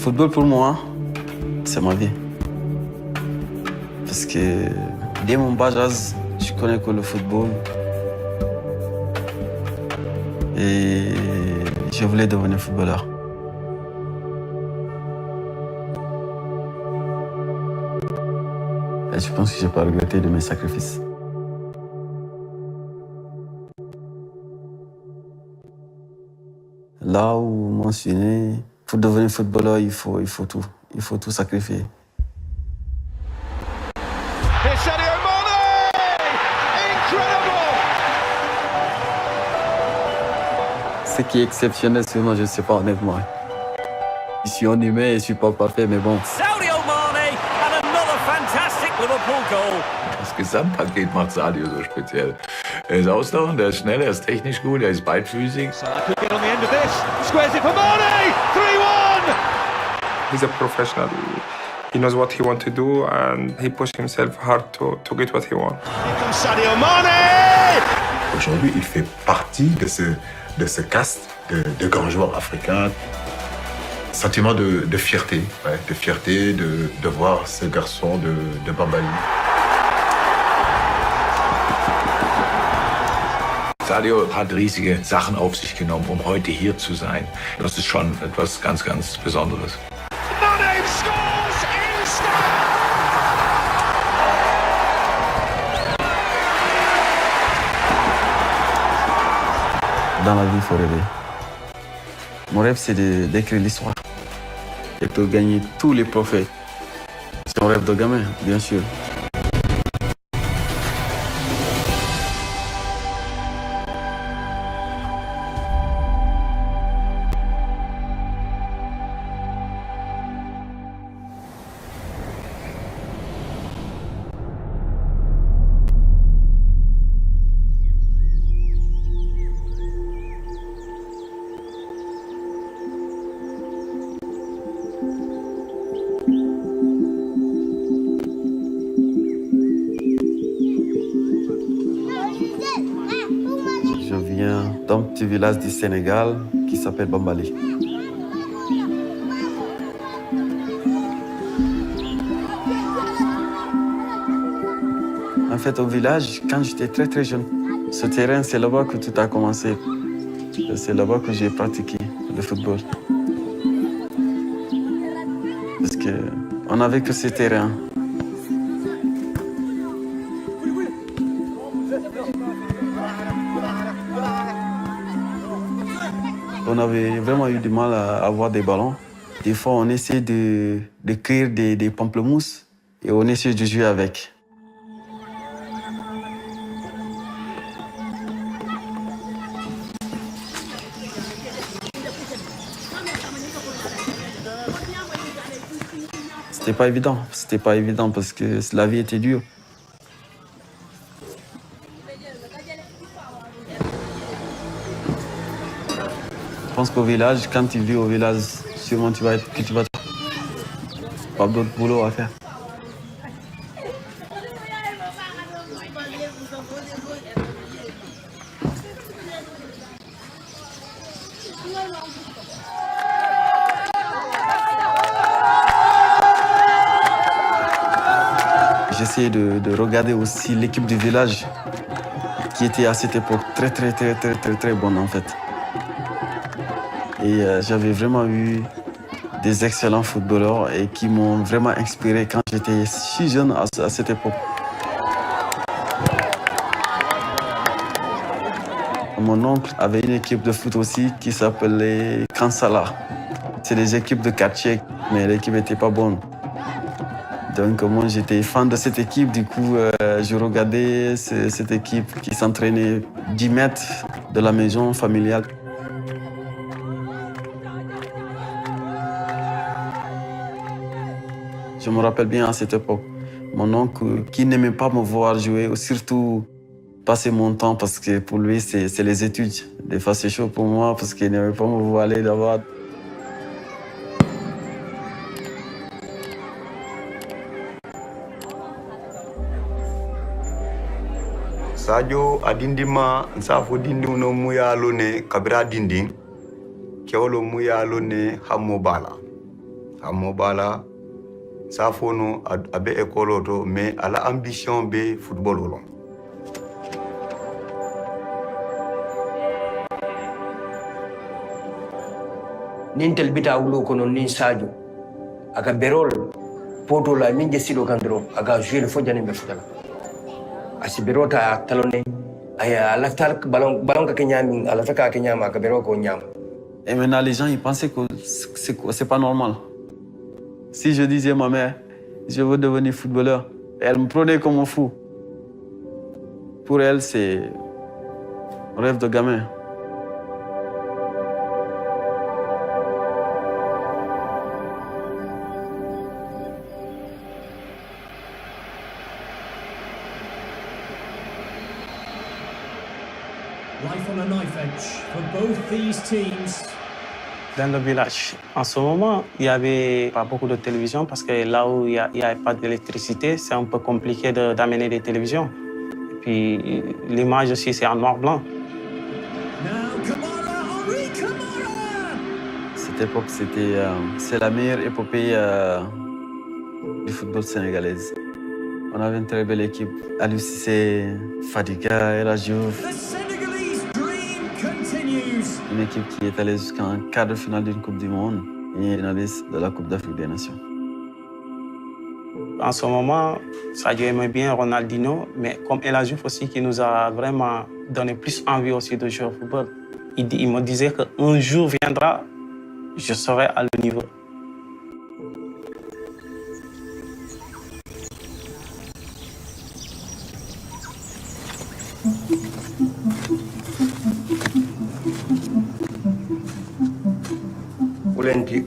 football pour moi, c'est ma vie. Parce que dès mon bas âge, je connais que le football. Et je voulais devenir footballeur. Et je pense que je n'ai pas regretté de mes sacrifices. Là où moi je suis né, pour devenir footballeur, il faut tout. Il faut tout sacrifier. Ce qui est exceptionnel sur moi, je ne sais pas honnêtement. Je suis un humain et je ne suis pas parfait, mais bon. Sadio Mane and another fantastic Liverpool goal. Das Gesamtpaket macht Sadio so speziell. Er ist ausdauernd, er ist schnell, er ist technisch gut, er ist beidfüßig. Salah could get on the end of this. Squares it for Mane. 3-1. He's a professional. He knows what he wants to do and he pushed himself hard to get what he wants. Here comes Sadio Mane. Aujourd'hui, il fait partie de ce caste de grands joueurs africains. Sentiment de fierté, ouais, de fierté de voir ce garçon de Bambali. Sadio hat riesige Sachen auf sich genommen, um heute hier zu sein. Das ist schon etwas ganz, ganz Besonderes. Mane scores instant. Dans la vie, il faut rêver. Mon rêve, c'est d'écrire l'histoire et de gagner tous les trophées. C'est un rêve de gamin, bien sûr. Je viens d'un petit village du Sénégal qui s'appelle Bambali. En fait, au village, quand j'étais très très jeune, ce terrain, c'est là-bas que tout a commencé. C'est là-bas que j'ai pratiqué le football. Parce qu'on n'avait que ce terrain. On avait vraiment eu du mal à avoir des ballons. Des fois, on essayait de cueillir des pamplemousses et on essayait de jouer avec. C'était pas évident parce que la vie était dure. Je pense qu'au village, quand tu vis au village, sûrement tu vas pas d'autre boulot à faire. J'essayais de regarder aussi l'équipe du village qui était à cette époque très bonne en fait. Et j'avais vraiment eu des excellents footballeurs et qui m'ont vraiment inspiré quand j'étais si jeune à cette époque. Mon oncle avait une équipe de foot aussi qui s'appelait Kansala. C'est des équipes de quartier, mais l'équipe n'était pas bonne. Donc moi j'étais fan de cette équipe, du coup je regardais cette équipe qui s'entraînait 10 mètres de la maison familiale. Je me rappelle bien à cette époque, mon oncle qui n'aimait pas me voir jouer, ou surtout passer mon temps parce que pour lui c'est les études. Des fois c'est chaud pour moi parce qu'il n'aimait pas me voir aller là-bas. Sadio adindima nsafo dindi uno muyalo ne kabira dindi kewolo muyalo ne hammo bala amo bala sa fono abe école to mais ala ambition be football wolo nintel bita wulo kono nin Sadio aga berol poto la min je sido kandro aga jouer fo jani be futala asi berota talone aya laftal ballon ka kenyami ala taka kenyama aga bero ko nyama. Et maintenant les gens ils pensaient que c'est pas normal. Si je disais ma mère je veux devenir footballeur, elle me prenait comme un fou. Pour elle c'est un rêve de gamin. Life on a knife edge for both these teams. Dans le village, en ce moment, il n'y avait pas beaucoup de télévision parce que là où il n'y a pas d'électricité, c'est un peu compliqué d'amener des télévisions. Et puis l'image aussi, c'est en noir-blanc. Cette époque, c'est la meilleure épopée du football sénégalais. On avait une très belle équipe. Aliou Cissé, Fadiga, El Hadji Diouf. Une équipe qui est allée jusqu'en quart de finale d'une Coupe du Monde et finaliste de la Coupe d'Afrique des Nations. En ce moment, Sadio aimait bien Ronaldinho, mais comme El Hadji Diouf aussi, qui nous a vraiment donné plus envie aussi de jouer au football. Il me disait qu'un jour viendra, je serai à le niveau.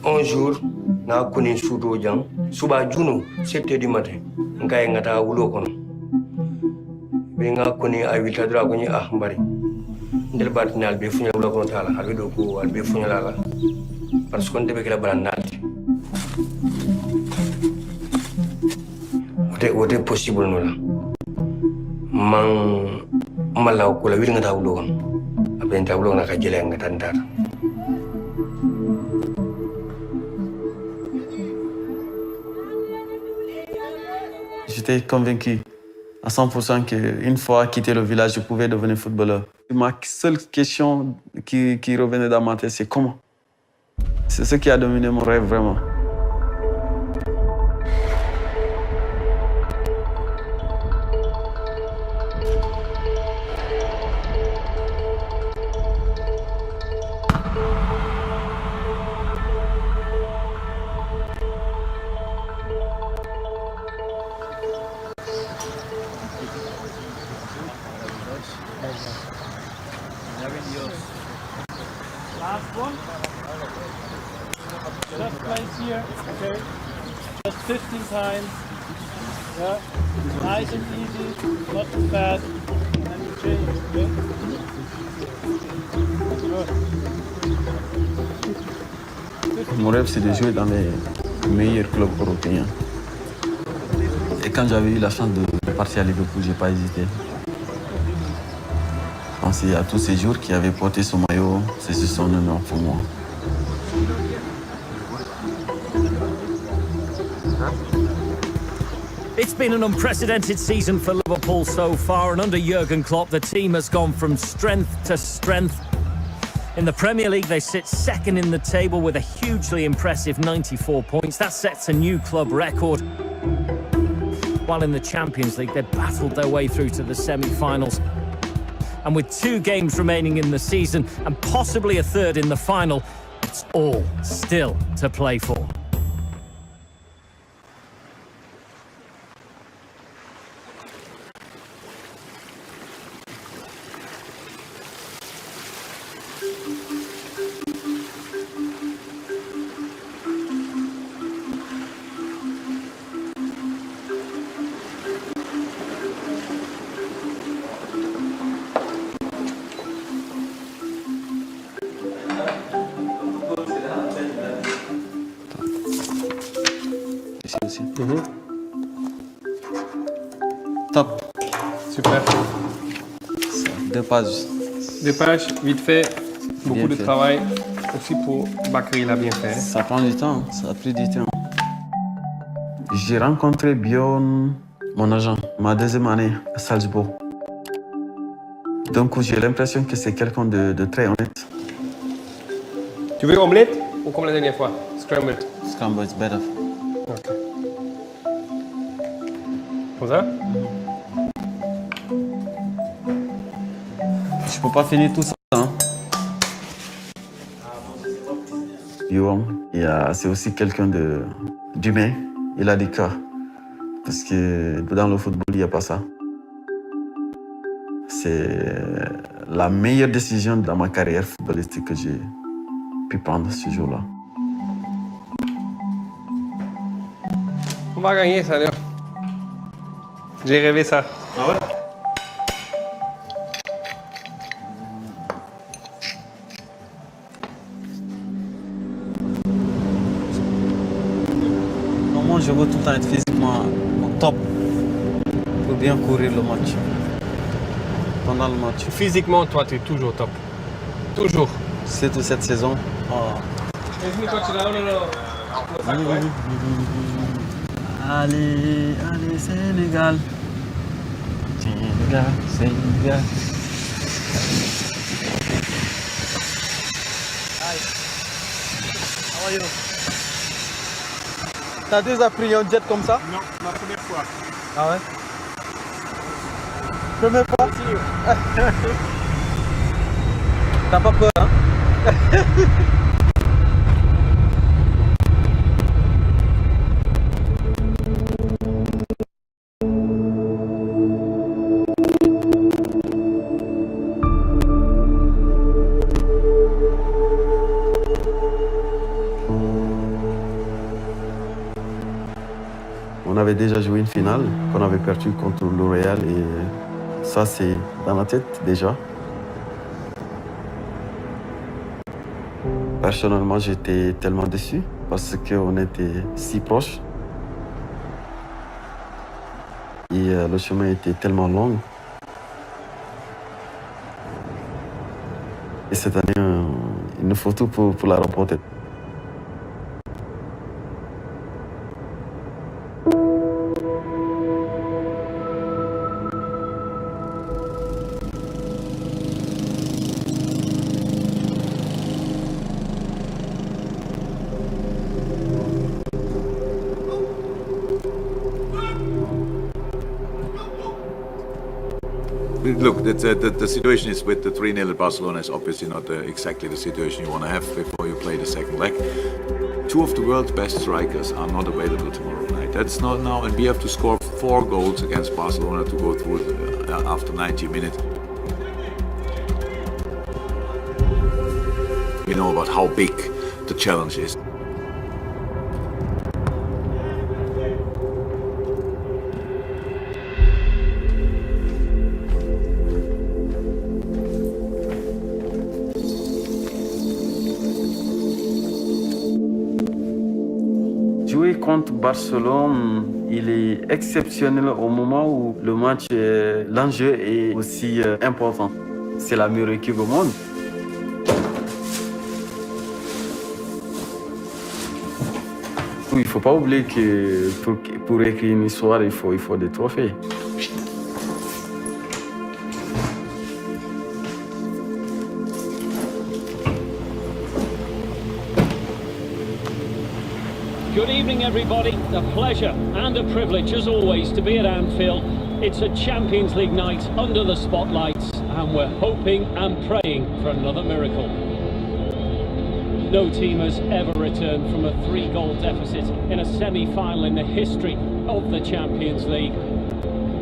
Un jour, na koni sudo jang suba juno 7h du matin ngai ngata wulo kono be nga koni ay wilta dra ko ni mbari ndel batnal be funya wulo kono tala albe do ko albe funya la parce qu'on debe kala banal wote possible no la man malaw ko la wir ngata wulo kono abe nta wulo na ka jele ngata ndara. J'étais convaincu à 100% qu'une fois quitté le village, je pouvais devenir footballeur. Ma seule question qui revenait dans ma tête, c'est comment? C'est ce qui a dominé mon rêve vraiment. Last one. Just place here, okay? Just 15 times. Yeah. Nice and easy, not too fast. And then you change, okay? Good. Mon rêve, c'est de jouer dans les meilleurs clubs européens. Et quand j'avais eu la chance de partir à Liverpool, je n'ai pas hésité. Je pensais à tous ces jours qui avaient porté son maillot, c'est son honneur pour moi. It's been an unprecedented season for Liverpool so far, and under Jurgen Klopp, the team has gone from strength to strength. In the Premier League, they sit second in the table with a hugely impressive 94 points. That sets a new club record. While in the Champions League, they battled their way through to the semi-finals. And with 2 games remaining in the season and possibly a third in the final, it's all still to play for. Ici aussi. Top. Super. 2 pages. 2 pages, vite fait, beaucoup Bien de fait. travail. aussi pour Bakary, il a bien fait. Ça prend du temps, ça a pris du temps. J'ai rencontré Bjorn, mon agent, ma deuxième année à Salzbourg. Donc j'ai l'impression que c'est quelqu'un de très honnête. Tu veux omelette ou comme la dernière fois? Scrambled. Scrambled, it's better. Ok. Comme ça? Je peux pas finir tout ça. Hein? Bjorn, c'est aussi quelqu'un d'humain. Il a du cœur. Parce que dans le football, il n'y a pas ça. C'est la meilleure décision dans ma carrière footballistique que j'ai pu prendre ce jour-là. On va gagner ça, là. J'ai rêvé ça. Ah ouais? Moi, je veux tout le temps être physiquement au top pour bien courir le match. Pendant le match. Physiquement, toi, tu es toujours top. Toujours. Surtout cette saison. Oh. Allez, allez, Sénégal. Sénégal, Sénégal. How are you? T'as déjà pris un jet comme ça? Non, ma première fois. Ah ouais? Première fois? T'as pas peur, hein? On avait déjà joué une finale qu'on avait perdue contre L'Oréal et ça c'est dans la tête déjà. Personnellement, j'étais tellement déçu parce qu'on était si proches et le chemin était tellement long. Et cette année, il nous faut tout pour la remporter. Look, the situation is with the 3-0 at Barcelona is obviously not exactly the situation you want to have before you play the second leg. Two of the world's best strikers are not available tomorrow night. That's not now, and we have to score 4 goals against Barcelona to go through after 90 minutes. We know about how big the challenge is. Jouer contre Barcelone, il est exceptionnel au moment où le match, l'enjeu est aussi important. C'est la meilleure équipe au monde. Il ne faut pas oublier que pour écrire une histoire, il faut des trophées. Good evening, everybody. A pleasure and a privilege, as always, to be at Anfield. It's a Champions League night under the spotlights, and we're hoping and praying for another miracle. No team has ever returned from a 3-goal deficit in a semi-final in the history of the Champions League.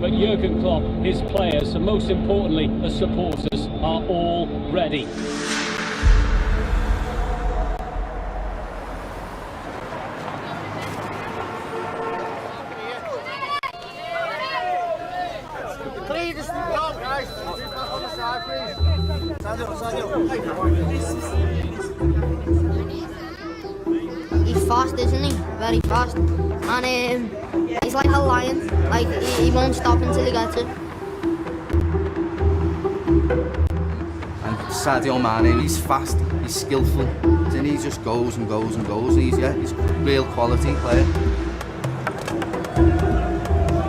But Jurgen Klopp, his players, and most importantly, the supporters, are all ready. He's fast, isn't he? Very fast. And he's like a lion. Like, he won't stop until he gets it. En Sadio Mane. He's fast, he's skillful, and he just goes and goes and goes. He's a real quality player.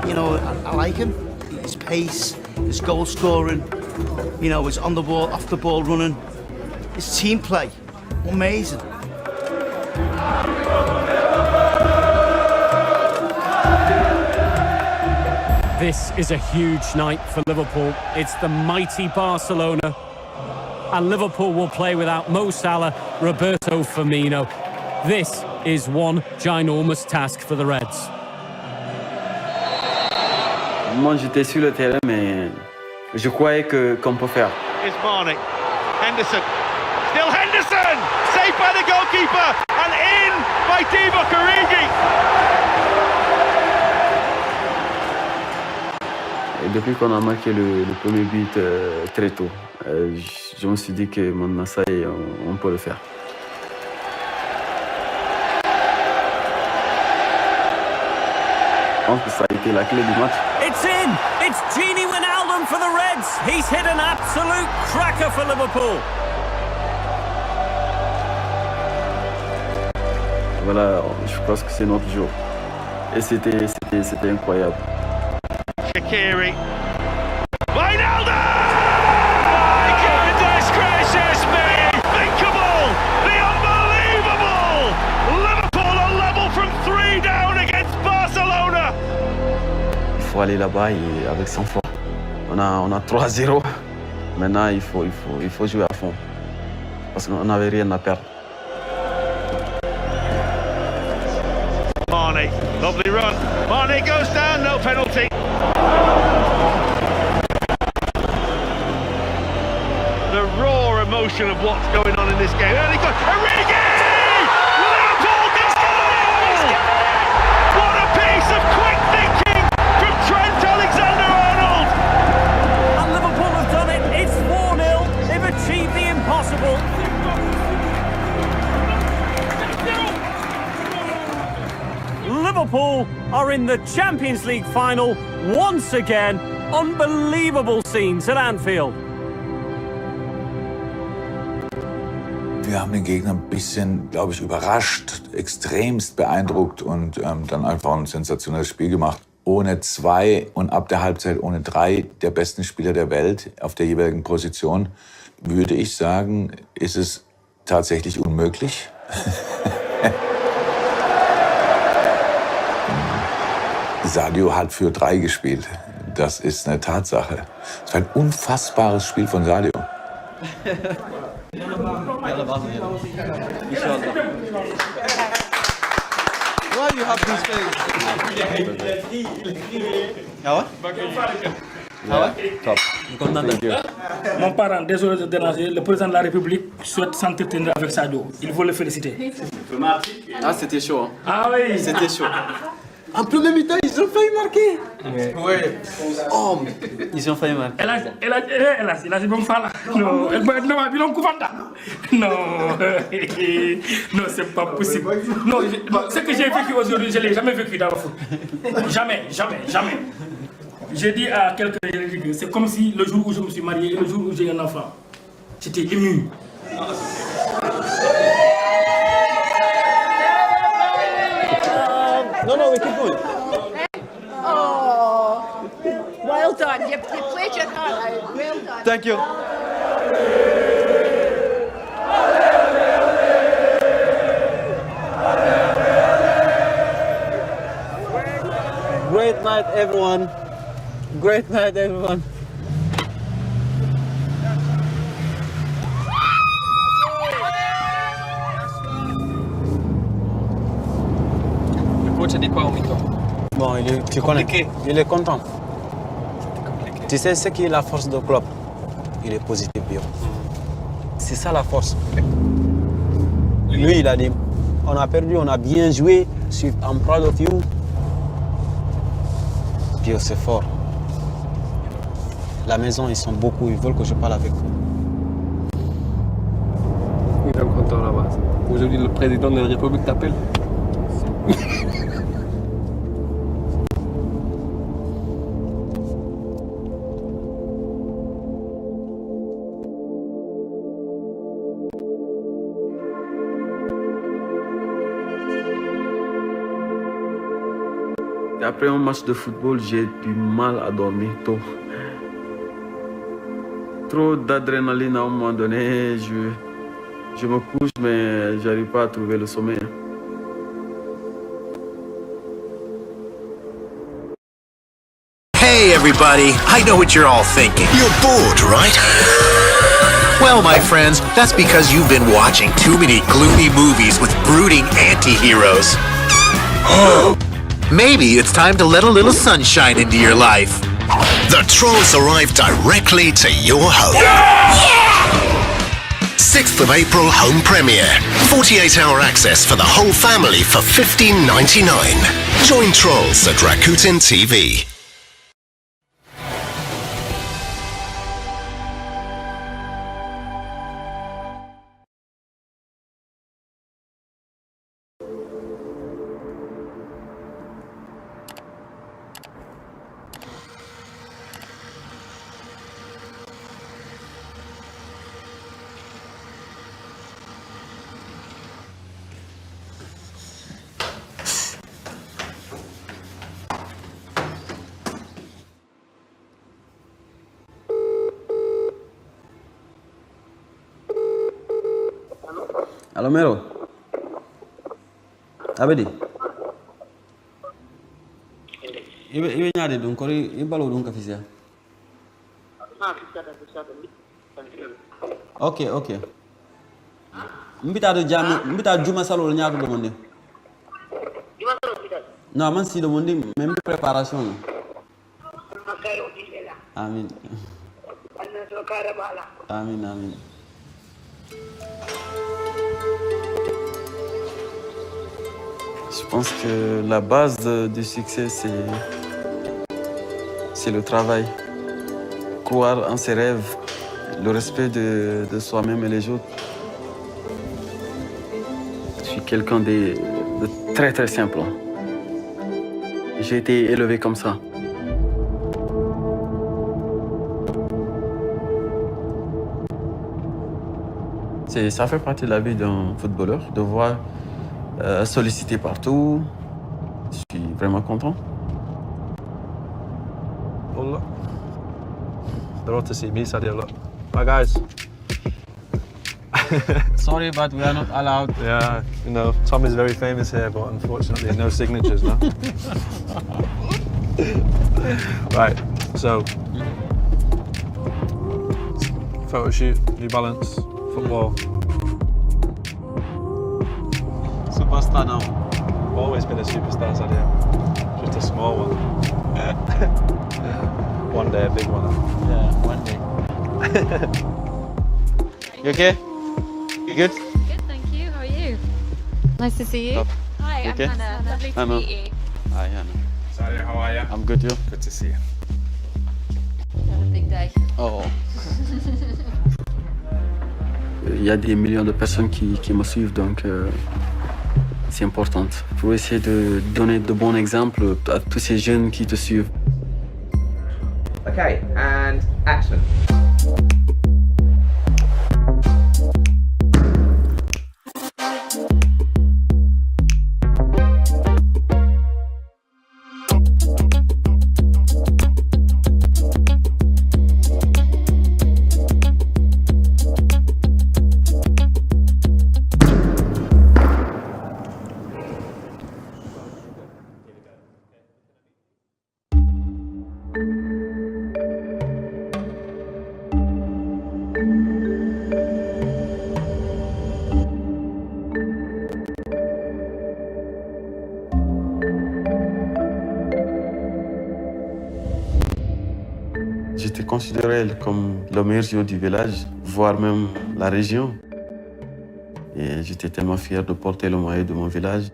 You know, I like him. His pace, his goal scoring, you know, his on the ball, off the ball running, his team play, amazing. This is a huge night for Liverpool. It's the mighty Barcelona. And Liverpool will play without Mo Salah, Roberto Firmino. This is one ginormous task for the Reds. Moi, j'étais sur le terrain, mais je croyais qu'on peut faire. Here's Mane. Henderson. Still Henderson! Saved by the goalkeeper! And in by Divock Origi! Et depuis qu'on a marqué le premier but très tôt, je me suis dit que maintenant ça y est, on peut le faire. Je pense que ça a été la clé du match. It's in! It's Gini Wijnaldum for the Reds. He's hit an absolute cracker for Liverpool. Voilà, je pense que c'est notre jour. Et c'était incroyable. Shaqiri. Wijnaldum! My goodness gracious me! Unthinkable! The unbelievable! Liverpool are level from 3 down against Barcelona! Il faut aller là-bas et avec sang-froid. On a 3-0. Maintenant, il faut jouer à fond. Parce qu'on n'avait rien à perdre. Mane, lovely run. Mane goes down, no penalty. The raw emotion of what's going on in this game. And he got Origi! Liverpool goal! What a piece of quick thinking from Trent Alexander-Arnold! And Liverpool have done it. It's 4-0. They've achieved the impossible. Liverpool are in the Champions League final once again. Unbelievable scenes at Anfield. Wir haben den Gegner ein bisschen, glaube ich, überrascht, extremst beeindruckt und dann einfach ein sensationelles Spiel gemacht. Ohne 2 und ab der Halbzeit ohne 3 der besten Spieler der Welt auf der jeweiligen Position, würde ich sagen, ist es tatsächlich unmöglich. Sadio hat für 3 gespielt. Das ist eine Tatsache. Es war ein unfassbares Spiel von Sadio. Why you have this face? Ah ouais? Ah ouais? Top. Thank you. Mon parent, désolé de déranger, le président de la République souhaite s'entretenir avec Sadio. Il faut le féliciter. Ah, c'était chaud. Hein. Ah oui. C'était chaud. En premier mi-temps, ils ont failli marquer. Ouais. Oh, ils ont failli marquer. Hélas, il a dit bon fala. Non, non, c'est pas possible. Non, ce que j'ai vécu aujourd'hui, je ne l'ai jamais vécu dans le foot. Jamais. J'ai dit à quelqu'un, c'est comme si le jour où je me suis marié et le jour où j'ai un enfant, j'étais ému. No, we keep going. Oh, well done. You played your heart out. Well done. Thank you. Great night, everyone. Great night, everyone. Tu dis quoi au mi-temps? Bon, tu connais. Il est content. Tu sais ce qui est la force de Klopp? Il est positif, bio. C'est ça la force. Lui, il a dit, on a perdu, on a bien joué. I'm proud of you. Bio, c'est fort. La maison, ils sont beaucoup, ils veulent que je parle avec eux. Il est content là-bas. Aujourd'hui, le président de la République t'appelle. Après un match de football, j'ai du mal à dormir tôt. Trop d'adrénaline à un moment donné, je me couche mais j'arrive pas à trouver le sommeil. Hey everybody, I know what you're all thinking. You're bored, right? Well, my friends, that's because you've been watching too many gloomy movies with brooding anti-heroes. Maybe it's time to let a little sunshine into your life. The Trolls arrive directly to your home. Yeah! 6th of April home premiere. 48-hour access for the whole family for $15.99. Join Trolls at Rakuten TV. Allo Mero? Abedi? Ibe ñaade dun kori ibalo dun kafisia. Ok. Mbita juma salo ñaado do monde. Non, man si do monde même préparation. Amin. Amin. Je pense que la base du succès, c'est le travail. Croire en ses rêves, le respect de soi-même et les autres. Je suis quelqu'un de très très simple. J'ai été élevé comme ça. Ça fait partie de la vie d'un footballeur, de voir sollicité partout. Je suis vraiment content. Well, look. They're out to see me, Sadio. Look. Bye, guys. Sorry, but we are not allowed. Yeah, you know, Tom is very famous here, but unfortunately, no signatures, no? Right, so. Photo shoot, New Balance, football. Superstar now. Always been a superstar, Sadio. Just a small one. One day, a big one. Yeah, one day. You okay? You good? Good, thank you. How are you? Nice to see you. Top. Hi, I'm Okay. Hannah. Lovely to Hannah. meet you. Hi, Hannah. Sadio, how are you? I'm good, you? Good to see you. You have a big day. Oh. Il y a des millions de personnes qui me suivent, donc c'est important. Pour essayer de donner de bons exemples à tous ces jeunes qui te suivent. Okay, and action. J'étais considéré comme le meilleur joueur du village, voire même la région. Et j'étais tellement fier de porter le maillot de mon village.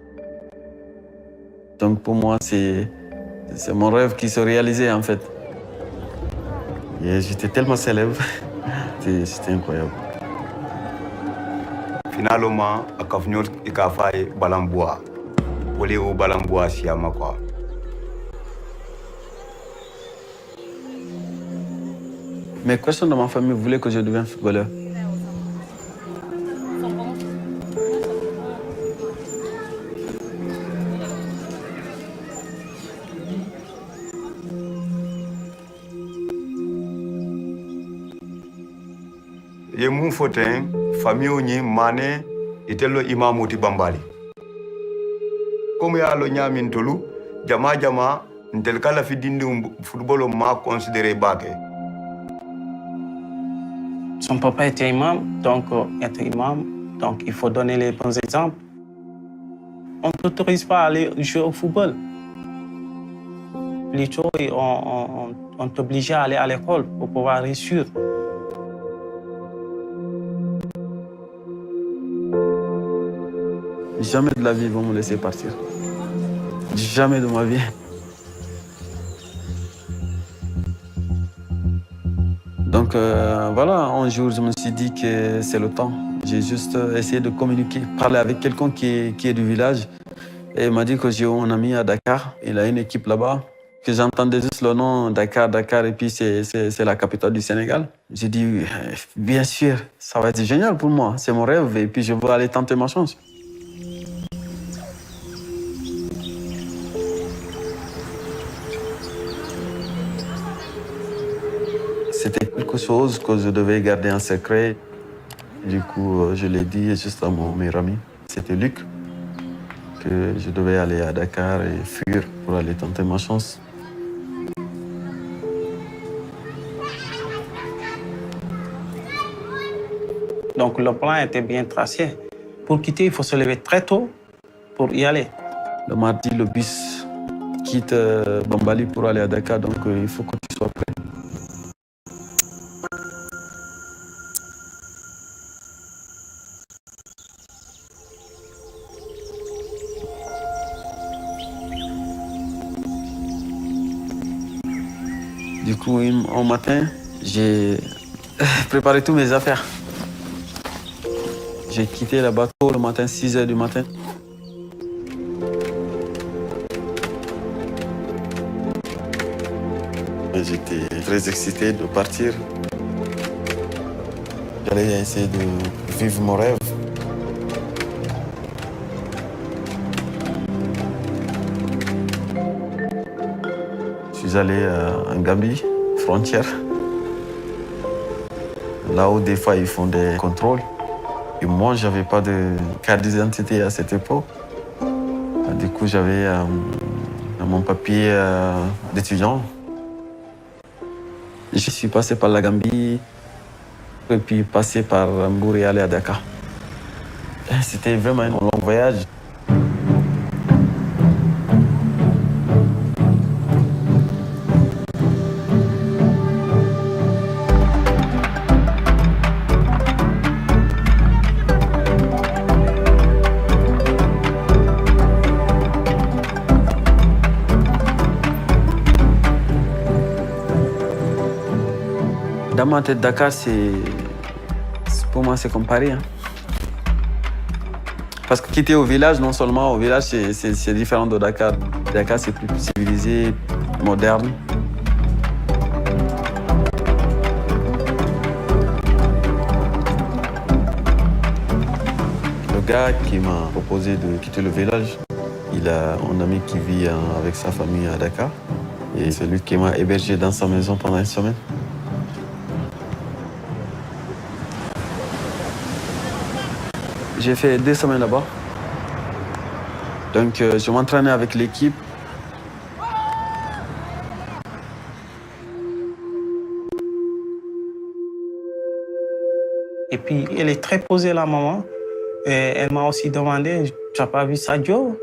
Donc pour moi, c'est mon rêve qui se réalisait en fait. Et j'étais tellement célèbre, c'était incroyable. Finalement, à Kafnyot, il a fait Balamboa. Pour les Balamboa, c'est à quoi. Mais personne dans ma famille voulait que je devienne footballeur. ye mun foten famille ni mane itelo imamuti bambali comme ya lo nyamin tolu jama ntel kala fi dindi football ma considéré baké. Son papa était imam, donc être imam, donc il faut donner les bons exemples. On ne t'autorise pas à aller jouer au football. Plutôt, on t'obligeait à aller à l'école pour pouvoir réussir. Jamais de la vie ils vont me laisser partir. Jamais de ma vie. Donc voilà, un jour je me suis dit que c'est le temps. J'ai juste essayé de communiquer, parler avec quelqu'un qui est du village. Et il m'a dit que j'ai un ami à Dakar, il a une équipe là-bas. Que j'entendais juste le nom Dakar, et puis c'est la capitale du Sénégal. J'ai dit, bien sûr, ça va être génial pour moi, c'est mon rêve et puis je veux aller tenter ma chance. C'était quelque chose que je devais garder en secret. Du coup, je l'ai dit juste à mon meilleur ami, c'était Luc, que je devais aller à Dakar et fuir pour aller tenter ma chance. Donc le plan était bien tracé. Pour quitter, il faut se lever très tôt pour y aller. Le mardi, le bus quitte Bambali pour aller à Dakar, donc il faut que tu sois prêt. Du coup, au matin, j'ai préparé toutes mes affaires. J'ai quitté le bateau le matin, 6 h du matin. J'étais très excité de partir. J'allais essayer de vivre mon rêve. Je suis allé en Gambie, frontière. Là où des fois ils font des contrôles. Et moi, je n'avais pas de carte d'identité à cette époque. Du coup, j'avais mon papier d'étudiant. Je suis passé par la Gambie, et puis passé par Mbour et aller à Dakar. C'était vraiment un long voyage. Dans ma tête, Dakar, pour moi, c'est comparé. Hein. Parce que quitter au village, non seulement au village, c'est différent de Dakar. Dakar, c'est plus civilisé, moderne. Le gars qui m'a proposé de quitter le village, il a un ami qui vit avec sa famille à Dakar. Et c'est lui qui m'a hébergé dans sa maison pendant une semaine. J'ai fait 2 semaines là-bas. Donc, je m'entraînais avec l'équipe. Et puis, elle est très posée, la maman. Et elle m'a aussi demandé, tu n'as pas vu Sadio?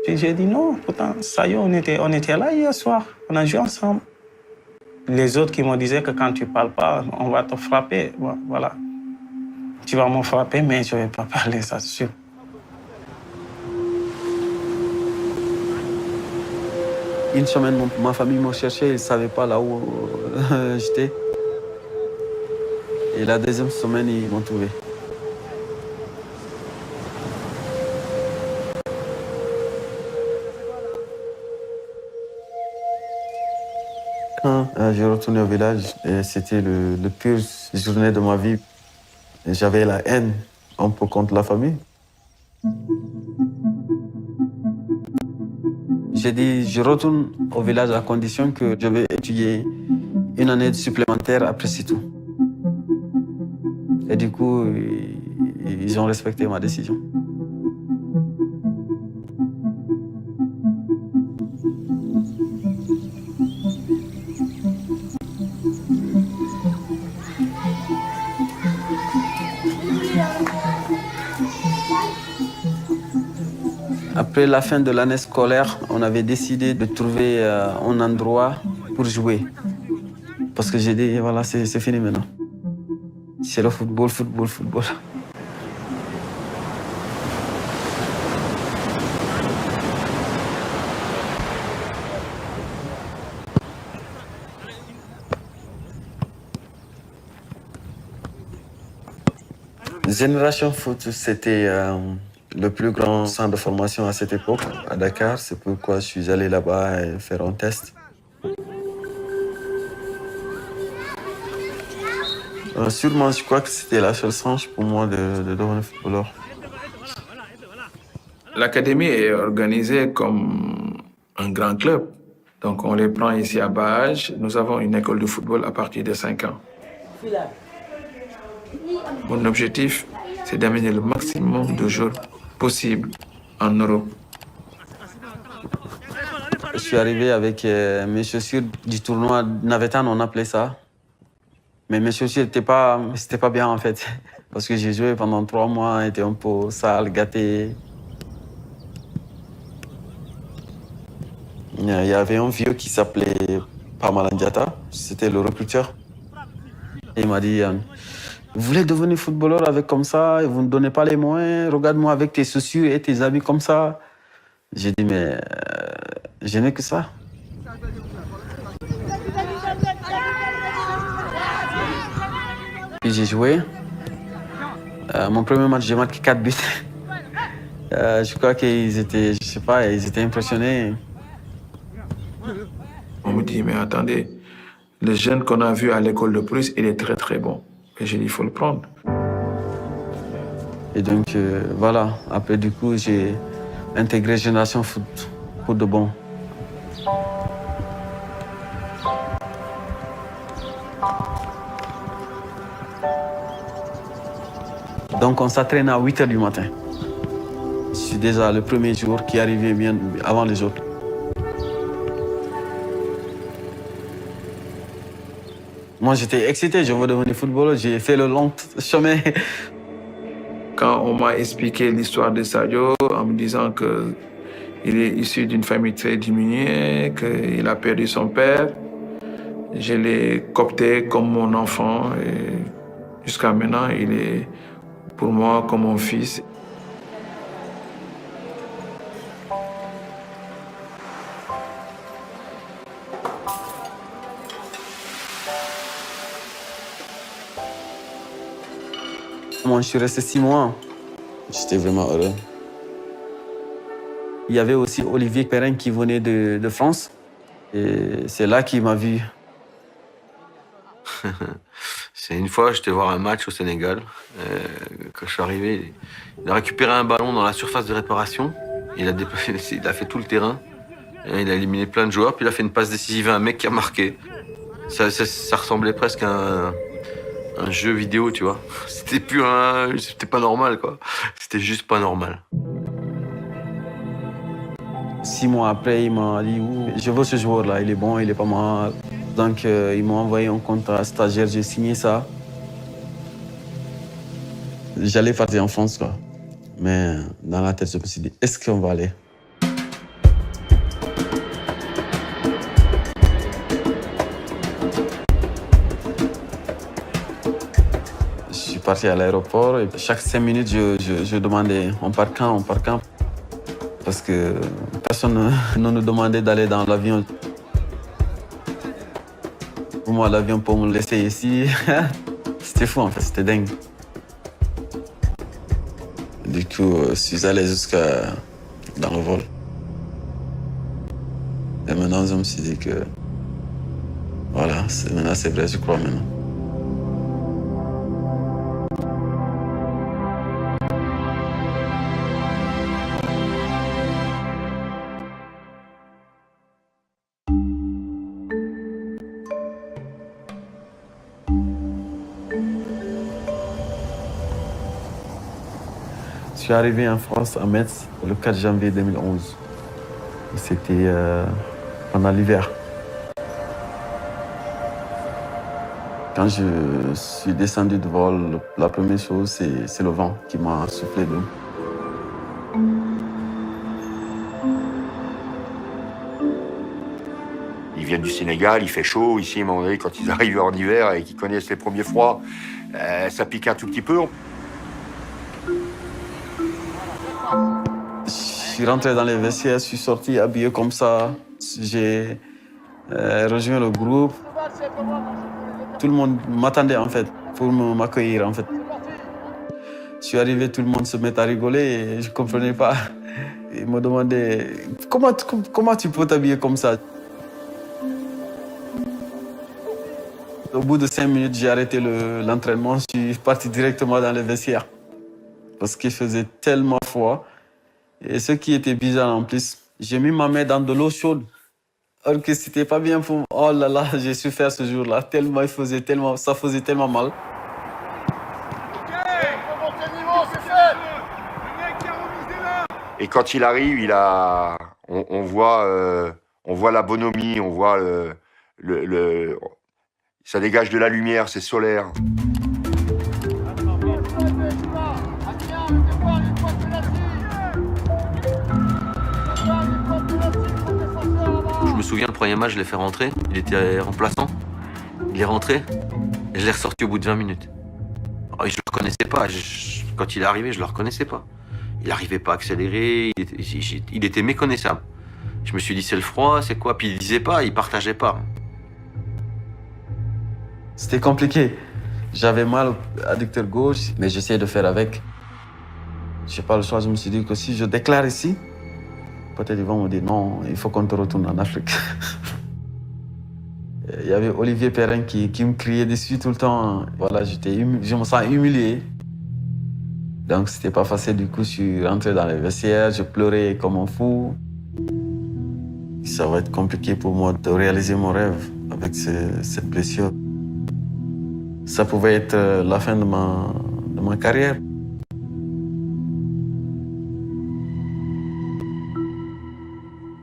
J'ai dit non, pourtant, Sadio, on était là hier soir. On a joué ensemble. Les autres qui me disaient que quand tu ne parles pas, on va te frapper. Voilà. Tu vas me frapper, mais je ne vais pas parler, ça c'est sûr. Une semaine, ma famille me cherchait, ils ne savaient pas là où j'étais. Et la deuxième semaine, ils m'ont trouvé. Quand j'ai retourné au village, c'était le pire journée de ma vie. J'avais la haine un peu contre la famille. J'ai dit, je retourne au village à condition que je vais étudier une année supplémentaire après c'est tout. Et du coup, ils ont respecté ma décision. Après la fin de l'année scolaire, on avait décidé de trouver un endroit pour jouer. Parce que j'ai dit, voilà, c'est fini maintenant. C'est le football, football, football. Génération Foot, c'était le plus grand centre de formation à cette époque, à Dakar. C'est pourquoi je suis allé là-bas et faire un test. Sûrement, je crois que c'était la seule chance pour moi de devenir footballeur. L'académie est organisée comme un grand club. Donc on les prend ici à Bahage. Nous avons une école de football à partir de 5 ans. Mon objectif, c'est d'amener le maximum de joueurs possible en Europe. Je suis arrivé avec mes chaussures du tournoi Navetan, on appelait ça. Mais mes chaussures n'étaient pas bien en fait. Parce que j'ai joué pendant 3 mois, était un peu sale, gâté. Il y avait un vieux qui s'appelait Pamalandiata, c'était le recruteur. Et il m'a dit, vous voulez devenir footballeur avec comme ça et vous ne donnez pas les moyens, regarde-moi avec tes chaussures et tes habits comme ça. J'ai dit, mais je n'ai que ça. Puis j'ai joué. Mon premier match, j'ai marqué 4 buts. Je crois qu'ils étaient, je sais pas, ils étaient impressionnés. On me dit, mais attendez, le jeune qu'on a vu à l'école de police, il est très très bon. Et j'ai dit, il faut le prendre. Et donc, voilà. Après, du coup, j'ai intégré Génération Foot pour de bon. Donc, on s'entraîne à 8 h du matin. Je suis déjà le premier jour qui arrivait bien avant les autres. Moi, j'étais excité, je veux devenir footballeur. J'ai fait le long chemin. Quand on m'a expliqué l'histoire de Sadio, en me disant qu'il est issu d'une famille très diminuée, qu'il a perdu son père, je l'ai coopté comme mon enfant. Et jusqu'à maintenant, il est pour moi comme mon fils. Moi, je suis resté 6 mois. J'étais vraiment heureux. Il y avait aussi Olivier Perrin qui venait de France. Et c'est là qu'il m'a vu. C'est une fois, j'étais voir un match au Sénégal. Quand je suis arrivé, il a récupéré un ballon dans la surface de réparation. Il a fait tout le terrain. Et il a éliminé plein de joueurs. Puis il a fait une passe décisive à un mec qui a marqué. Ça ressemblait presque à un jeu vidéo, tu vois. C'était pas normal, quoi. C'était juste pas normal. 6 mois après, il m'a dit, je veux ce joueur-là, il est bon, il est pas mal. Donc, ils m'ont envoyé un contrat stagiaire, j'ai signé ça. J'allais partir en France, quoi. Mais dans la tête, je me suis dit, est-ce qu'on va aller? Je suis parti à l'aéroport et chaque 5 minutes, je demandais, on part quand? Parce que personne ne nous demandait d'aller dans l'avion. Pour moi, l'avion pour me laisser ici, c'était fou en fait, c'était dingue. Du coup, je suis allé jusqu'à dans le vol. Et maintenant, je me suis dit que voilà, maintenant c'est vrai, je crois maintenant. suis arrivé en France, à Metz, le 4 janvier 2011. C'était pendant l'hiver. Quand je suis descendu de vol, la première chose, c'est le vent qui m'a soufflé d'eau. Ils viennent du Sénégal, il fait chaud. Ici, à un moment donné, quand ils arrivent en hiver et qu'ils connaissent les premiers froids, ça pique un tout petit peu. Je suis rentré dans les vestiaires, je suis sorti habillé comme ça. J'ai rejoint le groupe. Tout le monde m'attendait en fait pour m'accueillir en fait. Je suis arrivé, tout le monde se met à rigoler et je ne comprenais pas. Ils me demandaient comment tu peux t'habiller comme ça. Au bout de 5 minutes, j'ai arrêté l'entraînement. Je suis parti directement dans les vestiaires parce qu'il faisait tellement froid. Et ce qui était bizarre en plus, j'ai mis ma main dans de l'eau chaude. Alors que c'était pas bien pour moi. Oh là là, j'ai souffert ce jour-là. Ça faisait tellement mal. Et quand il arrive, on voit la bonhomie, on voit ça dégage de la lumière, c'est solaire. Je me souviens, le premier match, je l'ai fait rentrer. Il était remplaçant. Il est rentré et je l'ai ressorti au bout de 20 minutes. Alors, je ne le reconnaissais pas. Quand il est arrivé, je ne le reconnaissais pas. Il n'arrivait pas à accélérer. Il était méconnaissable. Je me suis dit, c'est le froid, c'est quoi? Puis il ne disait pas, il ne partageait pas. C'était compliqué. J'avais mal à adducteur gauche, mais j'essayais de faire avec. Je n'ai pas le choix. Je me suis dit que si je déclare ici, peut-être ils vont me dire non, il faut qu'on te retourne en Afrique. Il y avait Olivier Perrin qui me criait dessus tout le temps. Voilà, je me sens humilié. Donc c'était pas facile. Du coup, je suis rentré dans les vestiaires, je pleurais comme un fou. Ça va être compliqué pour moi de réaliser mon rêve avec cette blessure. Ça pouvait être la fin de ma carrière.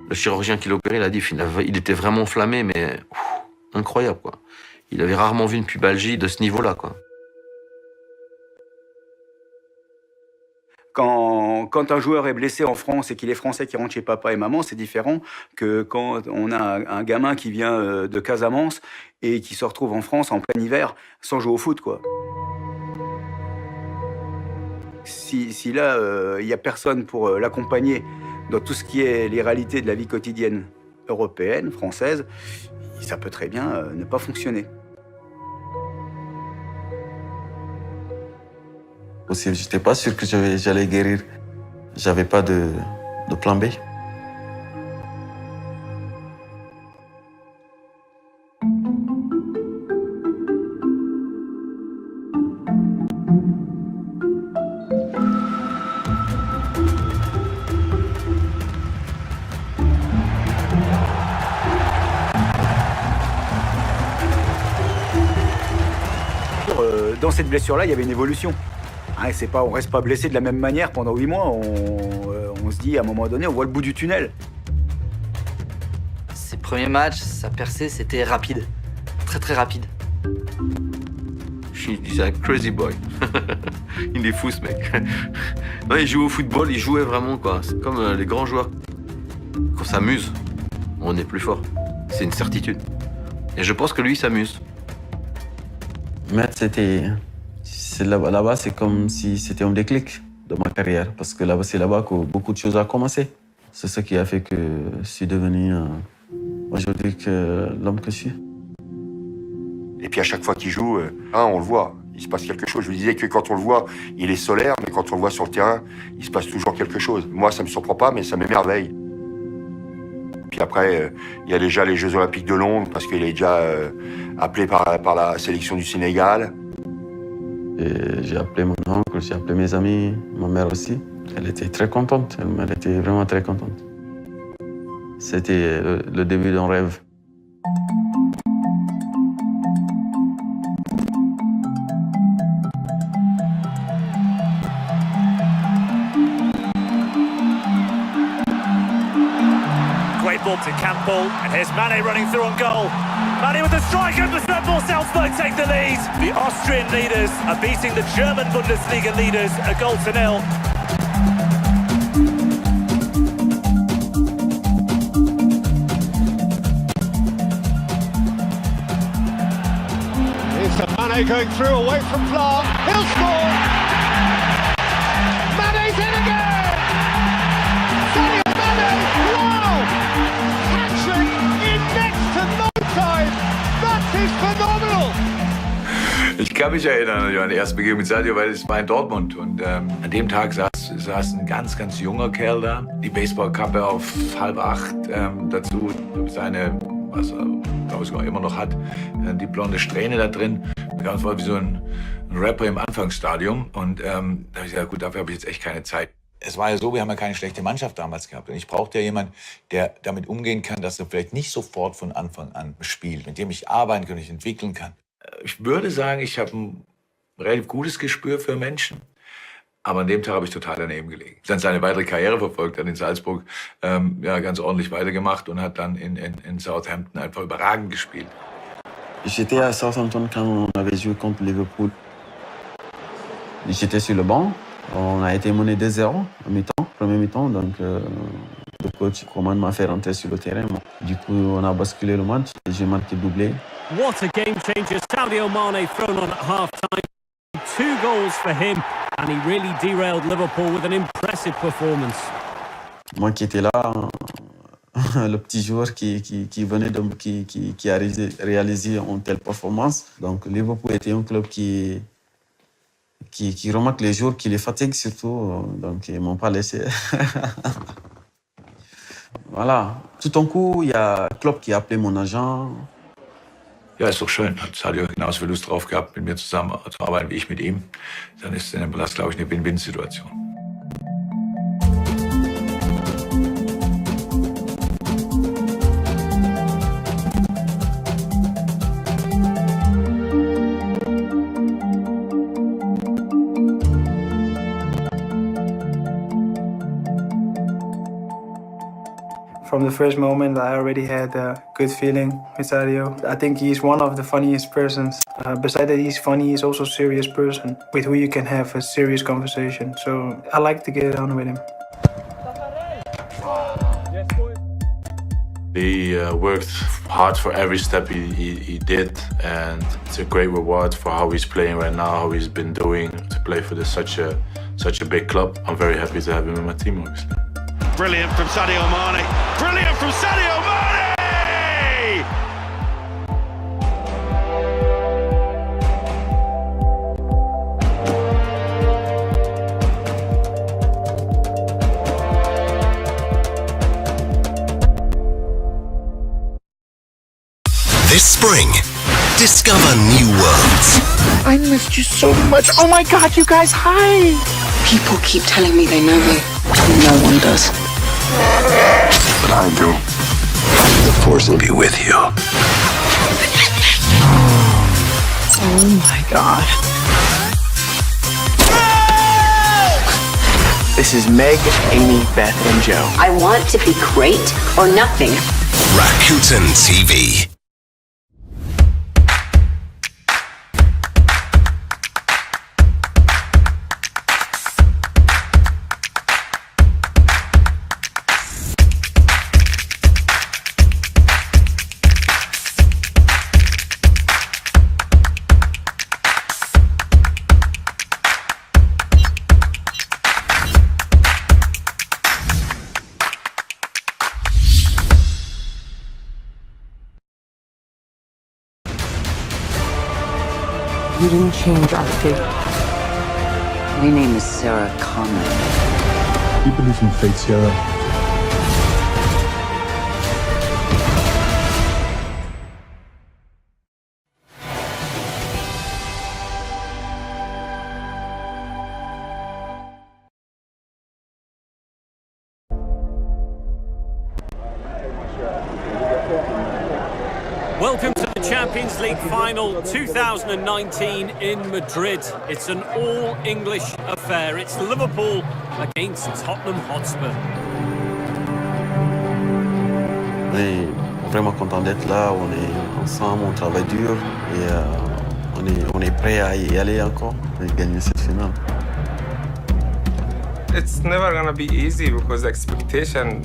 Le chirurgien qui l'opérait, il a dit il était vraiment enflammé, mais incroyable, quoi. Il avait rarement vu une pubalgie de ce niveau-là, quoi. Quand un joueur est blessé en France et qu'il est français qui rentre chez papa et maman, c'est différent que quand on a un gamin qui vient de Casamance et qui se retrouve en France en plein hiver sans jouer au foot, quoi. Si là, il n'y a personne pour l'accompagner dans tout ce qui est les réalités de la vie quotidienne européenne, française, ça peut très bien ne pas fonctionner. Je n'étais pas sûr que j'allais guérir. J'avais pas de plan B. Dans cette blessure-là, il y avait une évolution. Hein, on reste pas blessé de la même manière pendant 8 mois. On se dit, à un moment donné, on voit le bout du tunnel. Ses premiers matchs, sa percée, c'était rapide. Très très rapide. C'est un crazy boy. Il est fou, ce mec. Non, il joue au football, il jouait vraiment, quoi. C'est comme les grands joueurs. Quand on s'amuse, on est plus fort. C'est une certitude. Et je pense que lui, il s'amuse. Mais là-bas, c'est comme si c'était un déclic de ma carrière. Parce que c'est là-bas que beaucoup de choses ont commencé. C'est ce qui a fait que je suis devenu aujourd'hui l'homme que je suis. Et puis à chaque fois qu'il joue, on le voit, il se passe quelque chose. Je vous disais que quand on le voit, il est solaire, mais quand on le voit sur le terrain, il se passe toujours quelque chose. Moi, ça me surprend pas, mais ça m'émerveille. Puis après, il y a déjà les Jeux Olympiques de Londres, parce qu'il est déjà appelé par la sélection du Sénégal. J'ai appelé mon oncle, j'ai appelé mes amis, ma mère aussi. Elle était très contente, elle était vraiment très contente. C'était le début d'un rêve. ball to Campbell, and here's Mane running through on goal. Mane with the strike, and the Red Salzburg take the lead. The Austrian leaders are beating the German Bundesliga leaders 1-0. Mane going through away from Clark. He'll score. Mane's in again. Sadio Mane. Wow. Hat-trick in next to no time. That is phenomenal. Ich kann mich erinnern an die erste Begegnung mit Sadio, weil es war in Dortmund. Und an dem Tag saß ein ganz, ganz junger Kerl da. Die Baseballkappe auf 7:30 dazu. Seine, was er, glaube ich, immer noch hat, die blonde Strähne da drin. Ganz wie so ein Rapper im Anfangsstadium. Und da habe ich gesagt, gut, dafür habe ich jetzt echt keine Zeit. Es war ja so, wir haben ja keine schlechte Mannschaft damals gehabt. Und ich brauchte ja jemanden, der damit umgehen kann, dass er vielleicht nicht sofort von Anfang an spielt, mit dem ich arbeiten kann, ich entwickeln kann. Ich würde sagen, ich habe ein relativ gutes Gespür für Menschen. Aber an dem Tag habe ich total daneben gelegen. Dann seine weitere Karriere verfolgt, hat in Salzburg ja, ganz ordentlich weitergemacht und hat dann in Southampton einfach überragend gespielt. J'étais à Southampton quand on avait joué contre Liverpool. J'étais sur le banc. On a été mené 2-0 en mi-temps, premier mi-temps. Donc le coach Coman m'a fait rentrer sur le terrain. Du coup, on a basculé le match et j'ai marqué doublé. What a game changer. Sadio Mane thrown on at half-time. 2 goals for him, and he really derailed Liverpool with an impressive performance. Moi qui étais là, le petit joueur qui venait qui a réalisé une telle performance. Donc Liverpool était un club qui remarque les joueurs, qui les fatigue surtout. Donc ils m'ont pas laissé. Voilà. Tout d'un coup, il y a Klopp qui a appelé mon agent. Ja, ist doch schön. Hat Sadio genauso viel Lust drauf gehabt, mit mir zusammen zu arbeiten wie ich mit ihm. Dann ist das, glaube ich, eine Win-Win-Situation. From the first moment, I already had a good feeling with Sadio. I think he's one of the funniest persons. Besides that he's funny, he's also a serious person with who you can have a serious conversation. So I like to get on with him. He worked hard for every step he did, and it's a great reward for how he's playing right now, how he's been doing to play for such a big club. I'm very happy to have him in my team, obviously. Brilliant from Sadio Mane. Brilliant from Sadio Mane! This spring, discover new worlds. I missed you so much. Oh my God, you guys, hi! People keep telling me they know me. No one does. But I do. The Force will be with you. Oh my God. This is Meg, Amy, Beth, and Joe. I want to be great or nothing. Rakuten TV. You didn't change, Arthur. My name is Sarah Connor. You believe in fate, Sarah? Welcome to the Champions League final 2019 in Madrid. It's an all-English affair. It's Liverpool against Tottenham Hotspur. On est vraiment content d'être là, on est ensemble, on travaille dur et on est prêt à y aller encore et gagner cette finale. It's never gonna be easy because the expectation,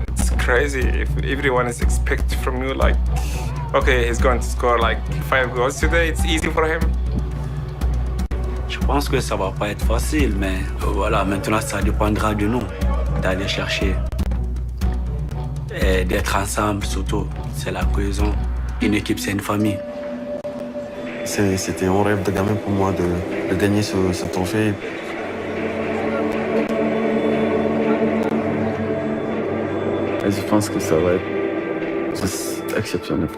it's crazy. If everyone is expect from you like, okay, he's going to score like 5 goals today, it's easy for him. Je pense que ça va pas être facile, mais voilà, maintenant ça dépendra de nous, d'aller chercher et d'être ensemble surtout. C'est la cohésion. Une équipe, c'est une famille. C'était un rêve de gamin pour moi de gagner ce trophée. Et je pense que ça va être juste exceptionnel.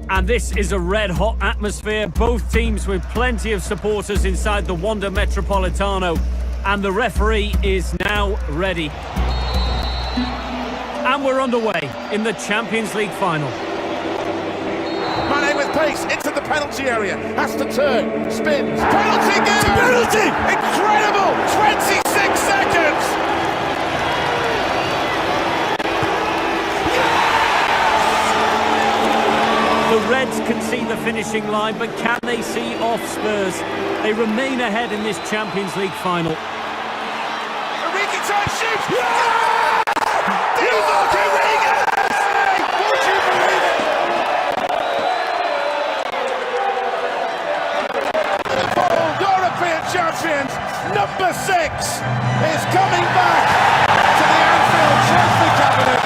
And this is a red-hot atmosphere. Both teams with plenty of supporters inside the Wanda Metropolitano. And the referee is now ready. And we're underway in the Champions League final. Mane with pace into the penalty area. Has to turn. Spins. Penalty given! Penalty! Incredible! 26 seconds! The Reds can see the finishing line, but can they see off Spurs? They remain ahead in this Champions League final. Origi tries shoots! Yeah! Divock Origi! Would you believe it? Liverpool, European champions, number 6 is coming back to the Anfield trophy cabinet.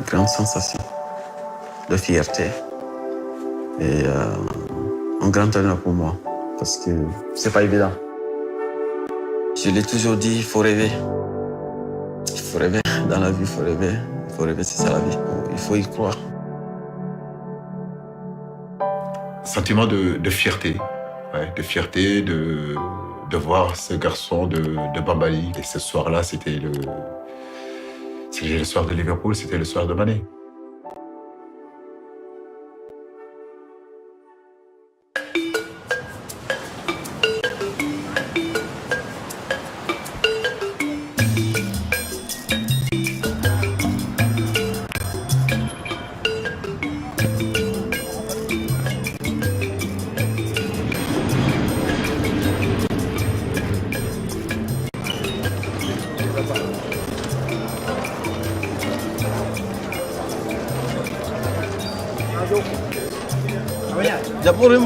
Grande sensation de fierté et un grand honneur pour moi parce que c'est pas évident. Je l'ai toujours dit, il faut rêver. Il faut rêver dans la vie, il faut rêver. Il faut rêver, c'est ça la vie. Il faut y croire. Sentiment de fierté, ouais, de fierté de voir ce garçon de Bambali. Et ce soir-là, c'était le soir de Liverpool, c'était le soir de Mané. D'abord, il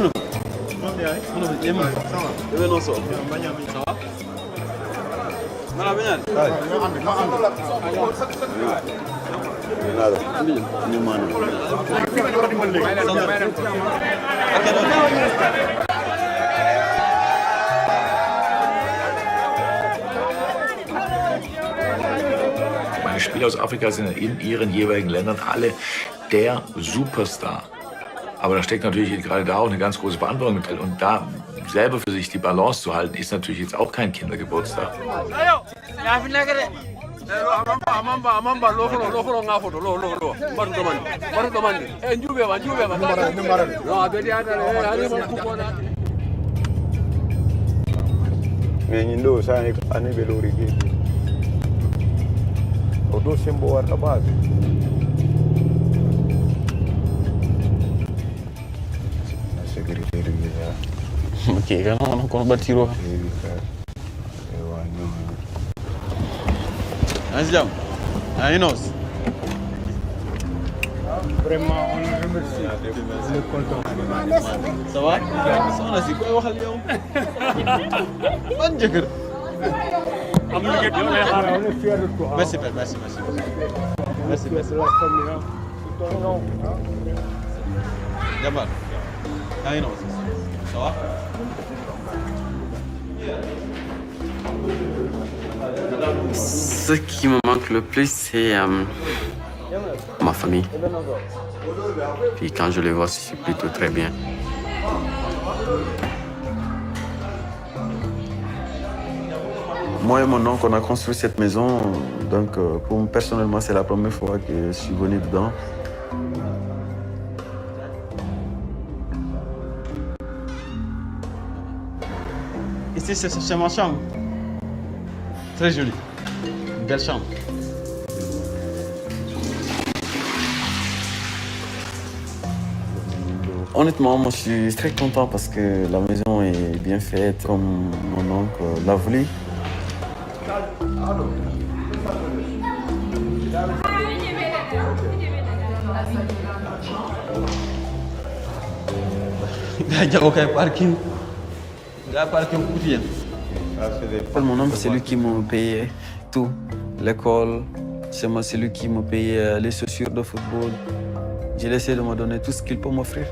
Meine Spieler aus Afrika sind in ihren jeweiligen Ländern alle der Superstar. Aber da steckt natürlich gerade da auch eine ganz große Verantwortung mit drin. Und da selber für sich die Balance zu halten, ist natürlich jetzt auch kein Kindergeburtstag. Ok, kan on encore batiro. Asjam. Ainos. Vraiment, on le remercie. On est content. Ça va? Ça va, c'est quoi waxal yow? Ban jëkkër. On est fiers de toi. Merci, merci. Merci. La famille. Jamal. Ainos. Ça va? Ce qui me manque le plus, c'est ma famille. Puis quand je les vois, je suis plutôt très bien. Moi et mon oncle, on a construit cette maison. Donc, pour moi, personnellement, c'est la première fois que je suis venu dedans. Ici, c'est ma chambre. Très jolie. Belle chambre. Honnêtement, moi je suis très content parce que la maison est bien faite comme mon oncle l'a voulu. Mon oncle, c'est lui qui me payait tout. L'école, c'est lui qui me payait les chaussures de football. J'ai laissé de me donner tout ce qu'il peut m'offrir.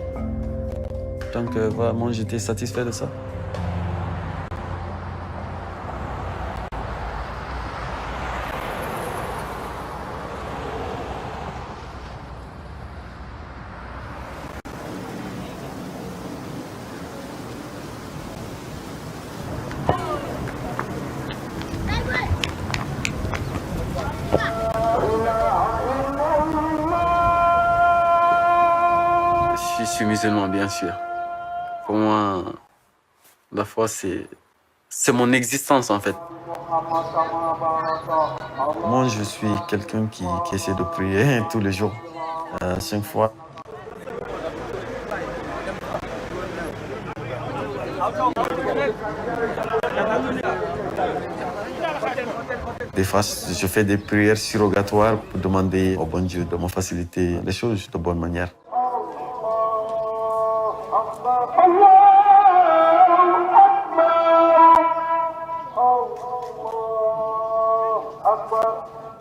Donc vraiment, j'étais satisfait de ça. Je suis musulman, bien sûr. Pour moi, la foi, c'est mon existence, en fait. Moi, je suis quelqu'un qui essaie de prier tous les jours, 5 fois. Des fois, je fais des prières surrogatoires pour demander au bon Dieu de me faciliter les choses de bonne manière.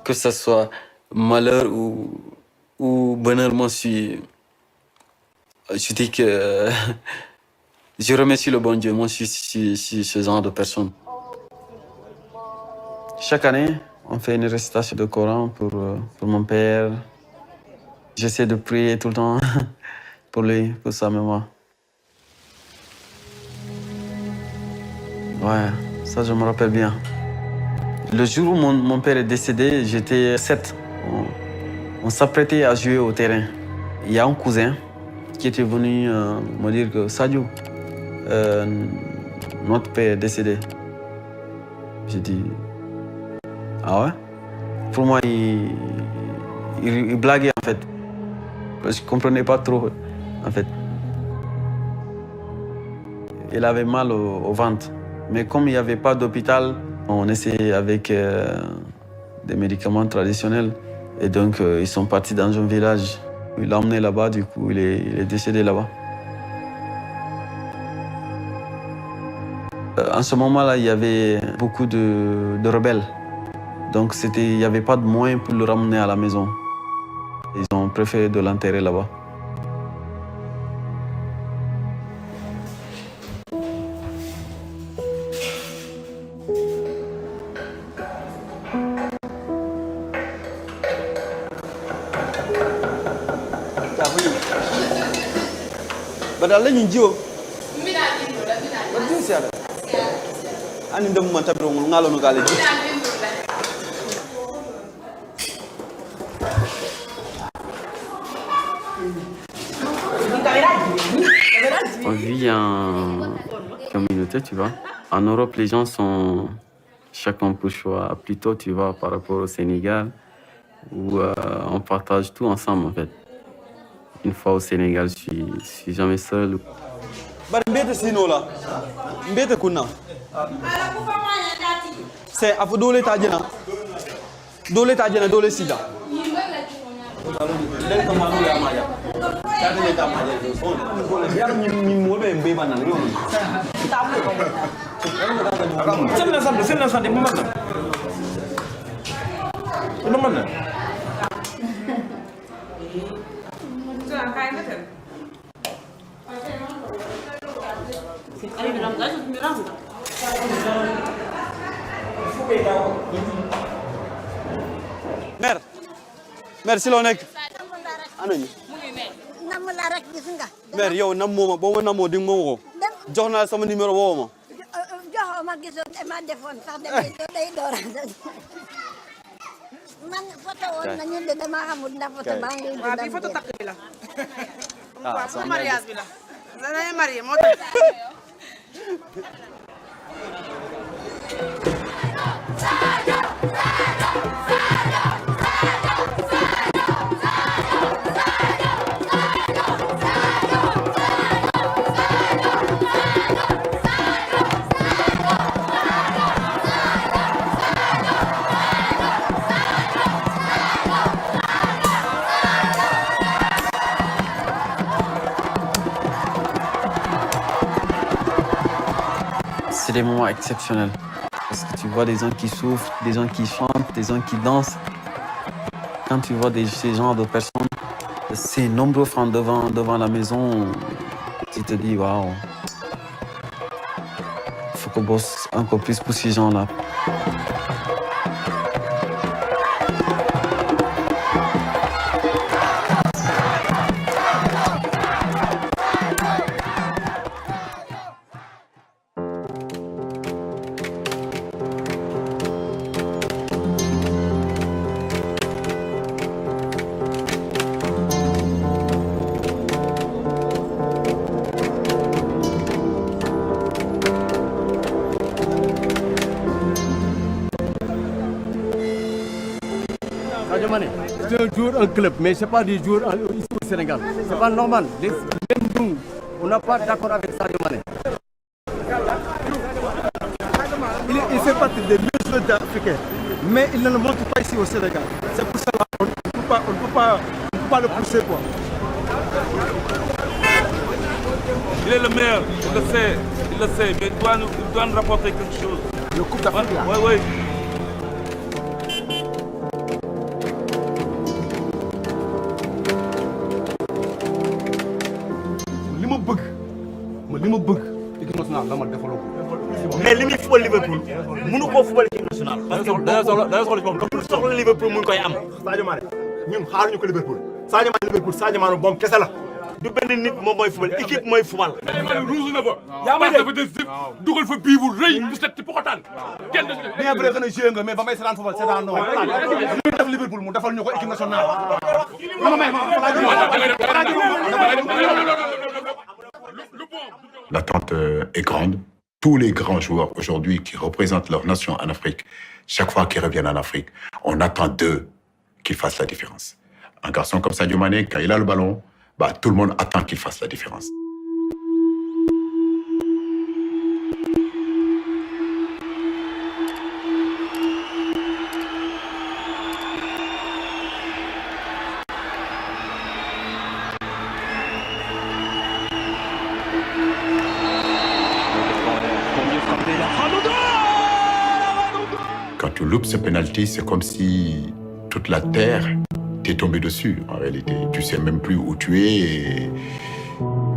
Que ce soit malheur ou bonheur, moi je dis que je remercie le bon Dieu. Moi je suis ce genre de personne. Chaque année, on fait une récitation de Coran pour mon père. J'essaie de prier tout le temps pour lui, pour sa mémoire. Ouais, ça je me rappelle bien. Le jour où mon père est décédé, j'étais 7. On s'apprêtait à jouer au terrain. Il y a un cousin qui était venu me dire que Sadio, notre père est décédé. J'ai dit, ah ouais? Pour moi, il blaguait en fait. Je ne comprenais pas trop en fait. Il avait mal au ventre. Mais comme il n'y avait pas d'hôpital, on essayait avec des médicaments traditionnels. Et donc, ils sont partis dans un village. Il l'a emmené là-bas, du coup, il est décédé là-bas. En ce moment-là, il y avait beaucoup de rebelles. Donc, il n'y avait pas de moyens pour le ramener à la maison. Ils ont préféré de l'enterrer là-bas. Badala nyinjo. Mina dindu la mina. Badin siara. Ani ndam man tabro ngalo no gale. On vit en communauté, tu vois. En Europe, les gens sont chacun pour choix. Plutôt, tu vois, par rapport au Sénégal, où on partage tout ensemble, en fait. Une fois au Sénégal, je suis jamais seul. Mbete sinola. Mbete kuna. C'est à vous dole tajena. Dole tajena dole sida. Dole kama dole amaya. Tadi le tamaya. Yar mi mobe mbe bana yo. Sena sande mama. Mama. Mère si loo nekk ana ñu nam la rek gis nga mère yow nam mooma boo ma namoo di nga ma woo jox naa sama numéro woo ma jox ma gisoon dama defoon sax day door man photo woon nañu de dama xamul ndax photo baa ngi waaw bi photo takk bi la Ah, waaw mariage bi la danañ marié moo tax C'est des moments exceptionnels. Parce que tu vois des gens qui souffrent, des gens qui chantent, des gens qui dansent. Quand tu vois ces genres de personnes, ces nombreux francs devant la maison, tu te dis, waouh, il faut qu'on bosse encore plus pour ces gens-là. C'est un jour un club, mais ce n'est pas des jours ici au Sénégal. Ce n'est pas normal. Même nous, on n'a pas d'accord avec Sadio Mané. Il fait partie des meilleurs joueurs africains, mais il ne le montre pas ici au Sénégal. C'est pour cela qu'on ne peut pas le pousser. Quoi. Il est le meilleur, il le sait, mais il doit nous rapporter quelque chose. Le Coupe d'Afrique là. Oui. Équipe nationale la ma defaloo ko. mais li muy football Liverpool mënu koo football équipe nationale. parce que da nga soxla Liverpool mu ngi koy am. Sadio Mané ñun xaaruñu ko Liverpool. Sadio Mané moom kese la. du benn nit moom mooy football équipe mooy football. ruus na fa. yaa may dégg dafa des dugal fa bii bu rëy bu set ci poxotaan. kenn bien vrai que ne joué nga mais ba may seetaan football seetaan non. li def Liverpool mu defal ñu ko équipe nationale. L'attente est grande. Tous les grands joueurs aujourd'hui qui représentent leur nation en Afrique, chaque fois qu'ils reviennent en Afrique, on attend d'eux qu'ils fassent la différence. Un garçon comme Sadio Mané, quand il a le ballon, tout le monde attend qu'il fasse la différence. Quand tu loupes ce penalty, c'est comme si toute la terre t'est tombée dessus, en réalité. Tu sais même plus où tu es.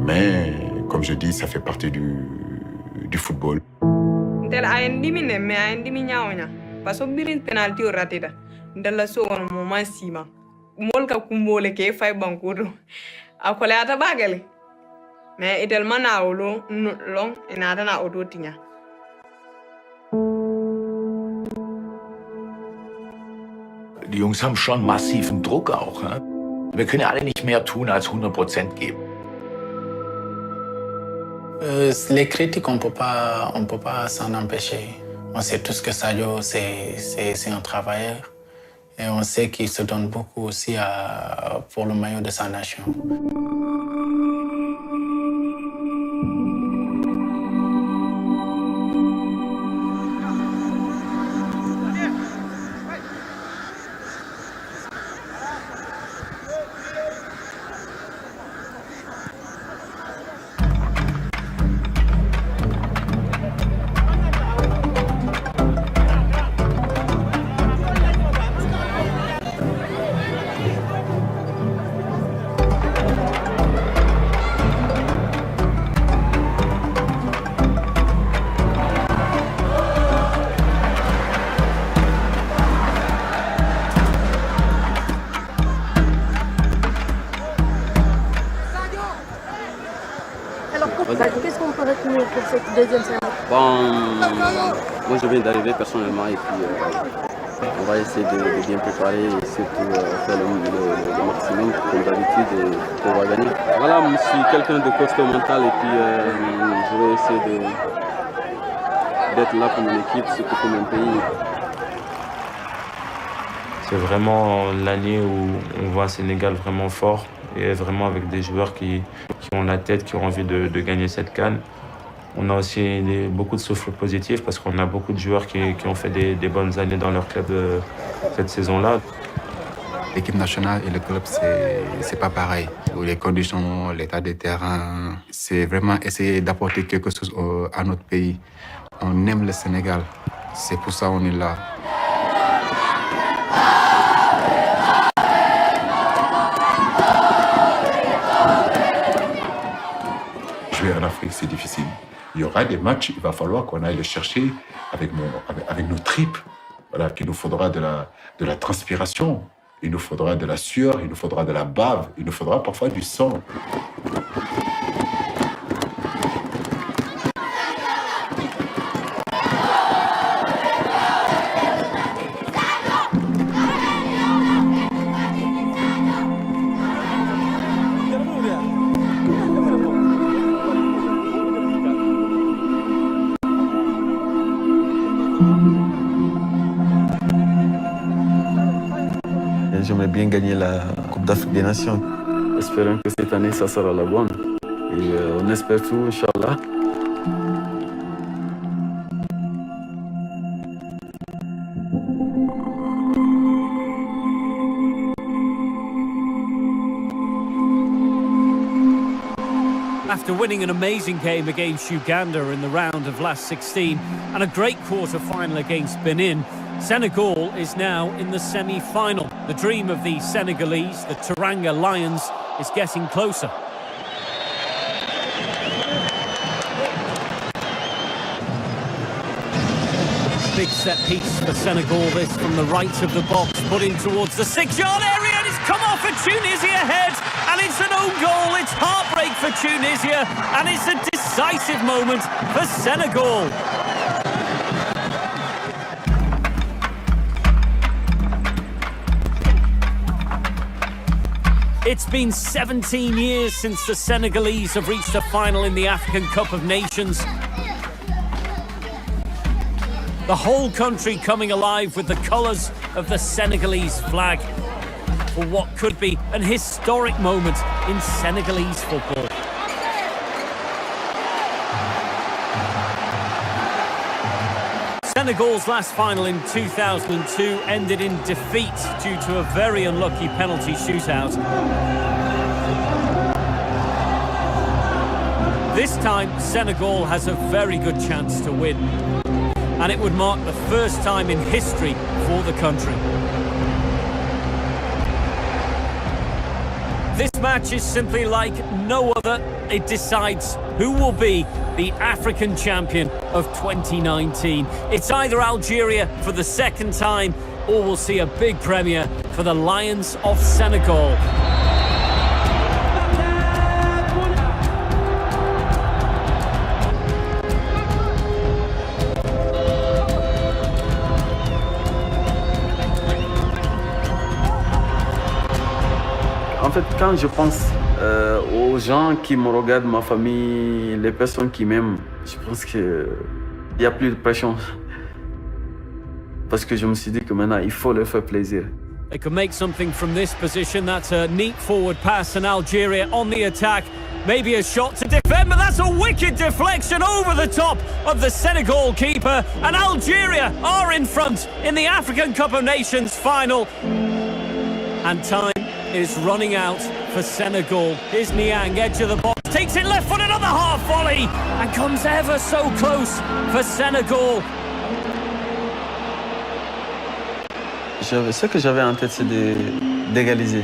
Mais, comme je dis, ça fait partie du football. Ndel ayandi mine me ayandi mi nyaonya. Paso birin penalty o ratida. Ndel la so on moment sima. Mol ka kumbole ke fay bankudo. Akole ata bagale. Mais itel manawlo long inata na odotinya. Die Jungs haben schon massiven Druck auch. Ne? Wir können ja alle nicht mehr tun, als 100% geben. Les critiques, on peut pas s'en empêcher. On sait tous que Sadio, c'est un travailleur. Et on sait qu'il se donne beaucoup aussi pour le maillot de sa nation. Alors, qu'est-ce qu'on peut retenir pour cette deuxième séance? Bon, Moi, je viens d'arriver personnellement et puis on va essayer de bien préparer et surtout faire le maximum comme d'habitude et on va gagner. Voilà, je suis quelqu'un de costaud mental et puis je vais essayer d'être là pour mon équipe, surtout pour mon pays. C'est vraiment l'année où on voit Sénégal vraiment fort et vraiment avec des joueurs qui ont la tête, qui ont envie de gagner cette CAN. On a aussi beaucoup de souffles positifs parce qu'on a beaucoup de joueurs qui ont fait des bonnes années dans leur club cette saison-là. L'équipe nationale et le club, c'est pas pareil. Les conditions, l'état des terrains, c'est vraiment essayer d'apporter quelque chose à notre pays. On aime le Sénégal, c'est pour ça qu'on est là. Jouer en Afrique, c'est difficile. Il y aura des matchs, il va falloir qu'on aille les chercher avec nos tripes. Voilà, qu'il nous faudra de la transpiration, il nous faudra de la sueur, il nous faudra de la bave, il nous faudra parfois du sang. J'aimerais bien gagner la Coupe d'Afrique des Nations. Espérons que cette année, ça sera la bonne. Et on espère tout, Inch'Allah. After winning an amazing game against Uganda in the round of last 16 and a great quarter-final against Benin, Senegal is now in the semi-final. The dream of the Senegalese, the Teranga Lions, is getting closer. Big set piece for Senegal, this from the right of the box, put in towards the 6-yard area, and it's come off for Tunisia head, and it's an own goal. It's heartbreak for Tunisia, and it's a decisive moment for Senegal. It's been 17 years since the Senegalese have reached a final in the African Cup of Nations. The whole country coming alive with the colours of the Senegalese flag for what could be an historic moment in Senegalese football. Senegal's last final in 2002 ended in defeat due to a very unlucky penalty shootout. This time, Senegal has a very good chance to win, and it would mark the first time in history for the country. This match is simply like no other. It decides who will be the African champion of 2019. It's either Algeria for the second time, or we'll see a big premiere for the Lions of Senegal. En fait, quand je pense aux gens qui me regardent, ma famille, les personnes qui m'aiment, je pense qu'il n'y a plus de pression. Parce que je me suis dit que maintenant, il faut leur faire plaisir. They can make something from this position. That's a neat forward pass, and Algeria on the attack. Maybe a shot to defend, but that's a wicked deflection over the top of the Senegal keeper. And Algeria are in front in the African Cup of Nations final. And time is running out for Senegal. Here's Niang, edge of the box, takes it left foot, another half volley, and comes ever so close for Senegal. Ce que j'avais en tête, c'est d'égaliser.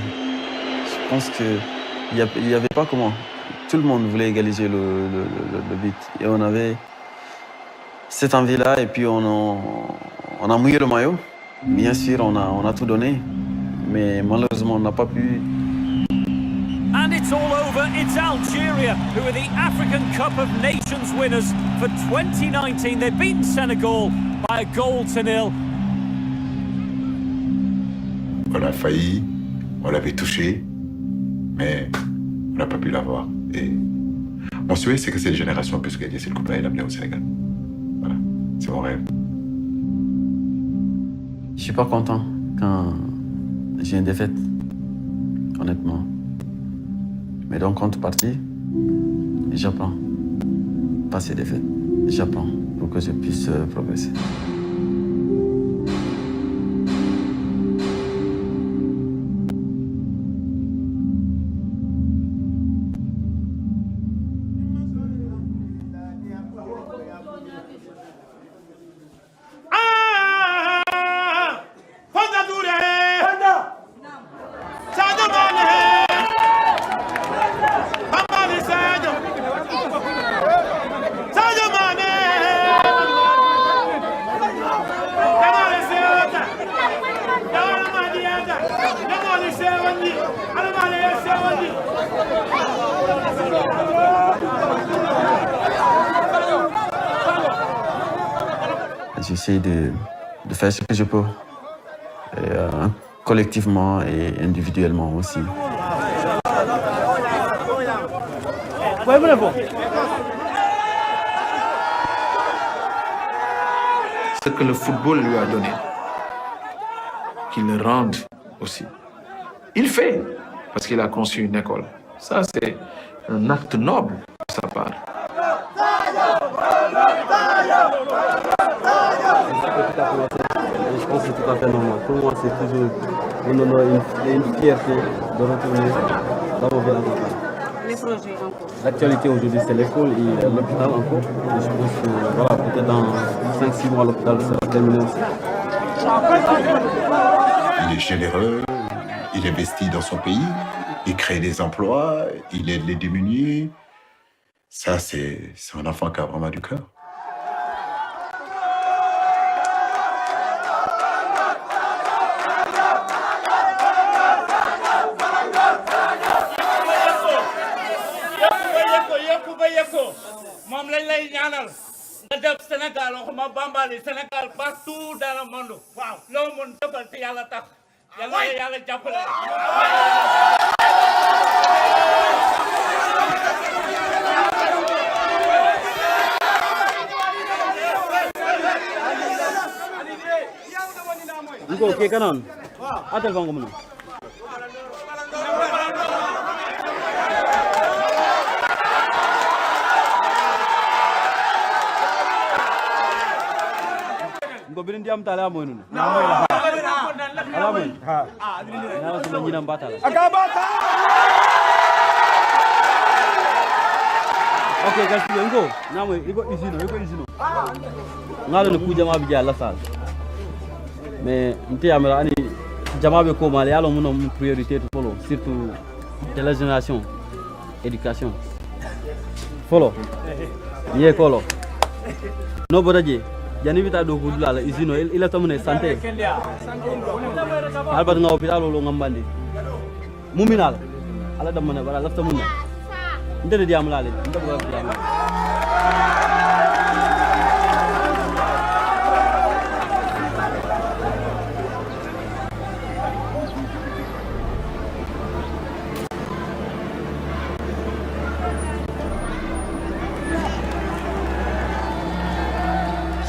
Je pense qu'il n'y avait pas comment. Tout le monde voulait égaliser le but. Et on avait cette envie-là, et puis on a mouillé le maillot. Bien sûr, on a tout donné. Mais malheureusement, on n'a pas pu. And it's all over. It's Algeria who are the African Cup of Nations winners for 2019. They've beaten Senegal by a goal to nil. On a failli, on l'avait touché, mais on n'a pas pu l'avoir. Et mon souhait, c'est que cette génération puisse gagner cette coupe-là et l'amener au Sénégal. Voilà, c'est mon rêve. Je suis pas content quand j'ai une défaite, honnêtement. Mais donc, contrepartie, j'apprends. Pas ces défaites, j'apprends pour que je puisse progresser. J'essaie de faire ce que je peux, collectivement et individuellement aussi. Ce que le football lui a donné, qu'il le rende aussi. Il fait, parce qu'il a conçu une école. Ça, c'est un acte noble de sa part. Je pense que c'est tout à fait normal. Pour moi, c'est toujours un honneur et une fierté de retourner dans mon village. Les projets encore. L'actualité aujourd'hui, c'est l'école et l'hôpital encore. Et je pense que voilà, peut-être dans 5-6 mois, l'hôpital sera terminé aussi. Il est généreux, il investit dans son pays, il crée des emplois, il aide les démunis. Ça, c'est un enfant qui a vraiment du cœur. Sénégal, waxuma Bambali, Sénégal partout dans le monde. Waaw, loo mën defal te Yàlla tax. Yàlla jàppale. Nko ke kanan. Atal bango muna. Nko binin diam tala mo nun. Ala mo. Ha. Na so nyina mbata la. Agabata. Okay, guys, nko. Namo iko izino. Ngalo ne ku jama bi jalla sal. Mais nte amela ani jama be ko mali yalo mun mon priorité to follow, surtout de la génération éducation. Follow. Ye kolo. No bodaje. Jani bita do ko dula la izino ila tamune santé. Albat nga hôpital lo ngambandi. Muminal. Ala dam mana bara lafta munna. Ndede diam la le, ndede ko diam.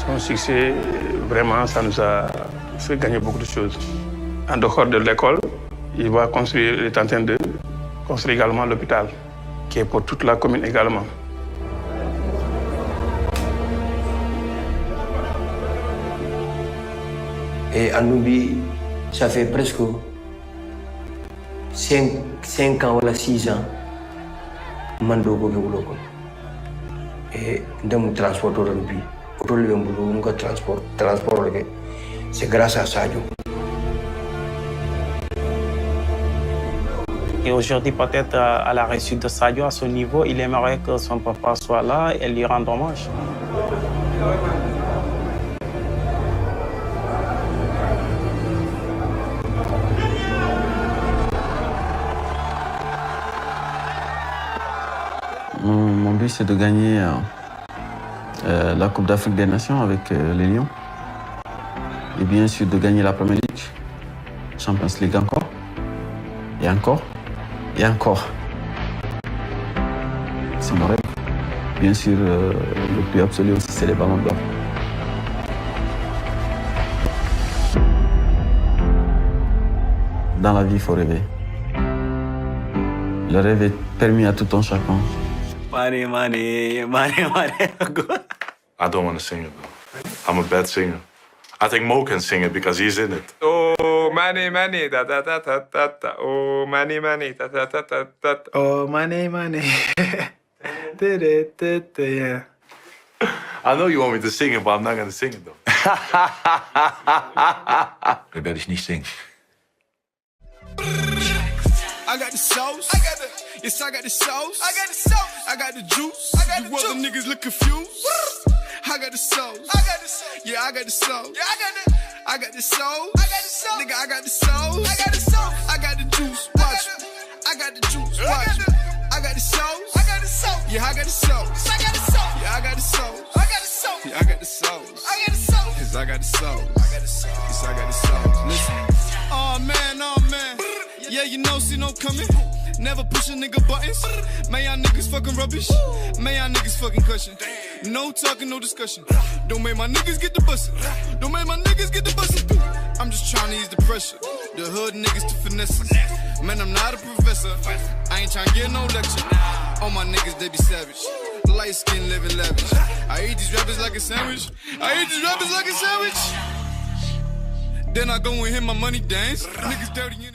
Son succès, vraiment, ça nous a fait gagner beaucoup de choses. En dehors de l'école, il est en train de construire également l'hôpital, qui est pour toute la commune également. Et à Nubi, ça fait presque 5 ans ou 6 ans mando ko ke et ndem transport au Nubi. Transport, c'est grâce à Sadio. Et aujourd'hui, peut-être à la réussite de Sadio, à ce niveau, il aimerait que son papa soit là et lui rendre hommage. Mon but, c'est de gagner la Coupe d'Afrique des Nations avec les Lions. Et bien sûr de gagner la Premier League, Champions League encore, et encore, et encore. C'est mon rêve. Bien sûr, le plus absolu aussi, c'est les ballons d'or. Dans la vie, il faut rêver. Le rêve est permis à tout un chacun. Money, money, money, money. I don't want to sing it, though. I'm a bad singer. I think Mo can sing it because he's in it. Oh, money, money, da da da da da da. Oh, money, money, da da da da da. Oh, money, money. Yeah. I know you want me to sing it, but I'm not going to sing it, though. Das werde ich nicht singen. I got the sauce. I got the, yes, I got the sauce. I got the sauce. I got the juice. I got the juice. You other niggas look confused. I got the sauce. I got the sauce. Yeah, I got the sauce. Yeah, I got the sauce. I got the sauce. Nigga, I got the sauce. I got the sauce. I got the juice. Watch me. I got the juice. Watch me. I got the sauce. I got the sauce. Yeah, I got the sauce. I got the sauce. Yeah, I got the sauce. I got the sauce. Yeah, I got the sauce. I got the sauce. Yes, I got the sauce. I got the sauce. Yes, I got the sauce. Listen. Oh man, oh man. Yeah, you know, see no coming. Never push a nigga buttons. Man, y'all niggas fucking rubbish. Man, y'all niggas fucking cushion. No talking, no discussion. Don't make my niggas get the bussin'. Don't make my niggas get the bussin'. I'm just trying to ease the pressure. The hood niggas to finesse. Man, I'm not a professor. I ain't trying to get no lecture. All my niggas, they be savage. Light skin, living lavish. I eat these rappers like a sandwich. I eat these rappers like a sandwich. Then I go and hit my money dance. Niggas dirty in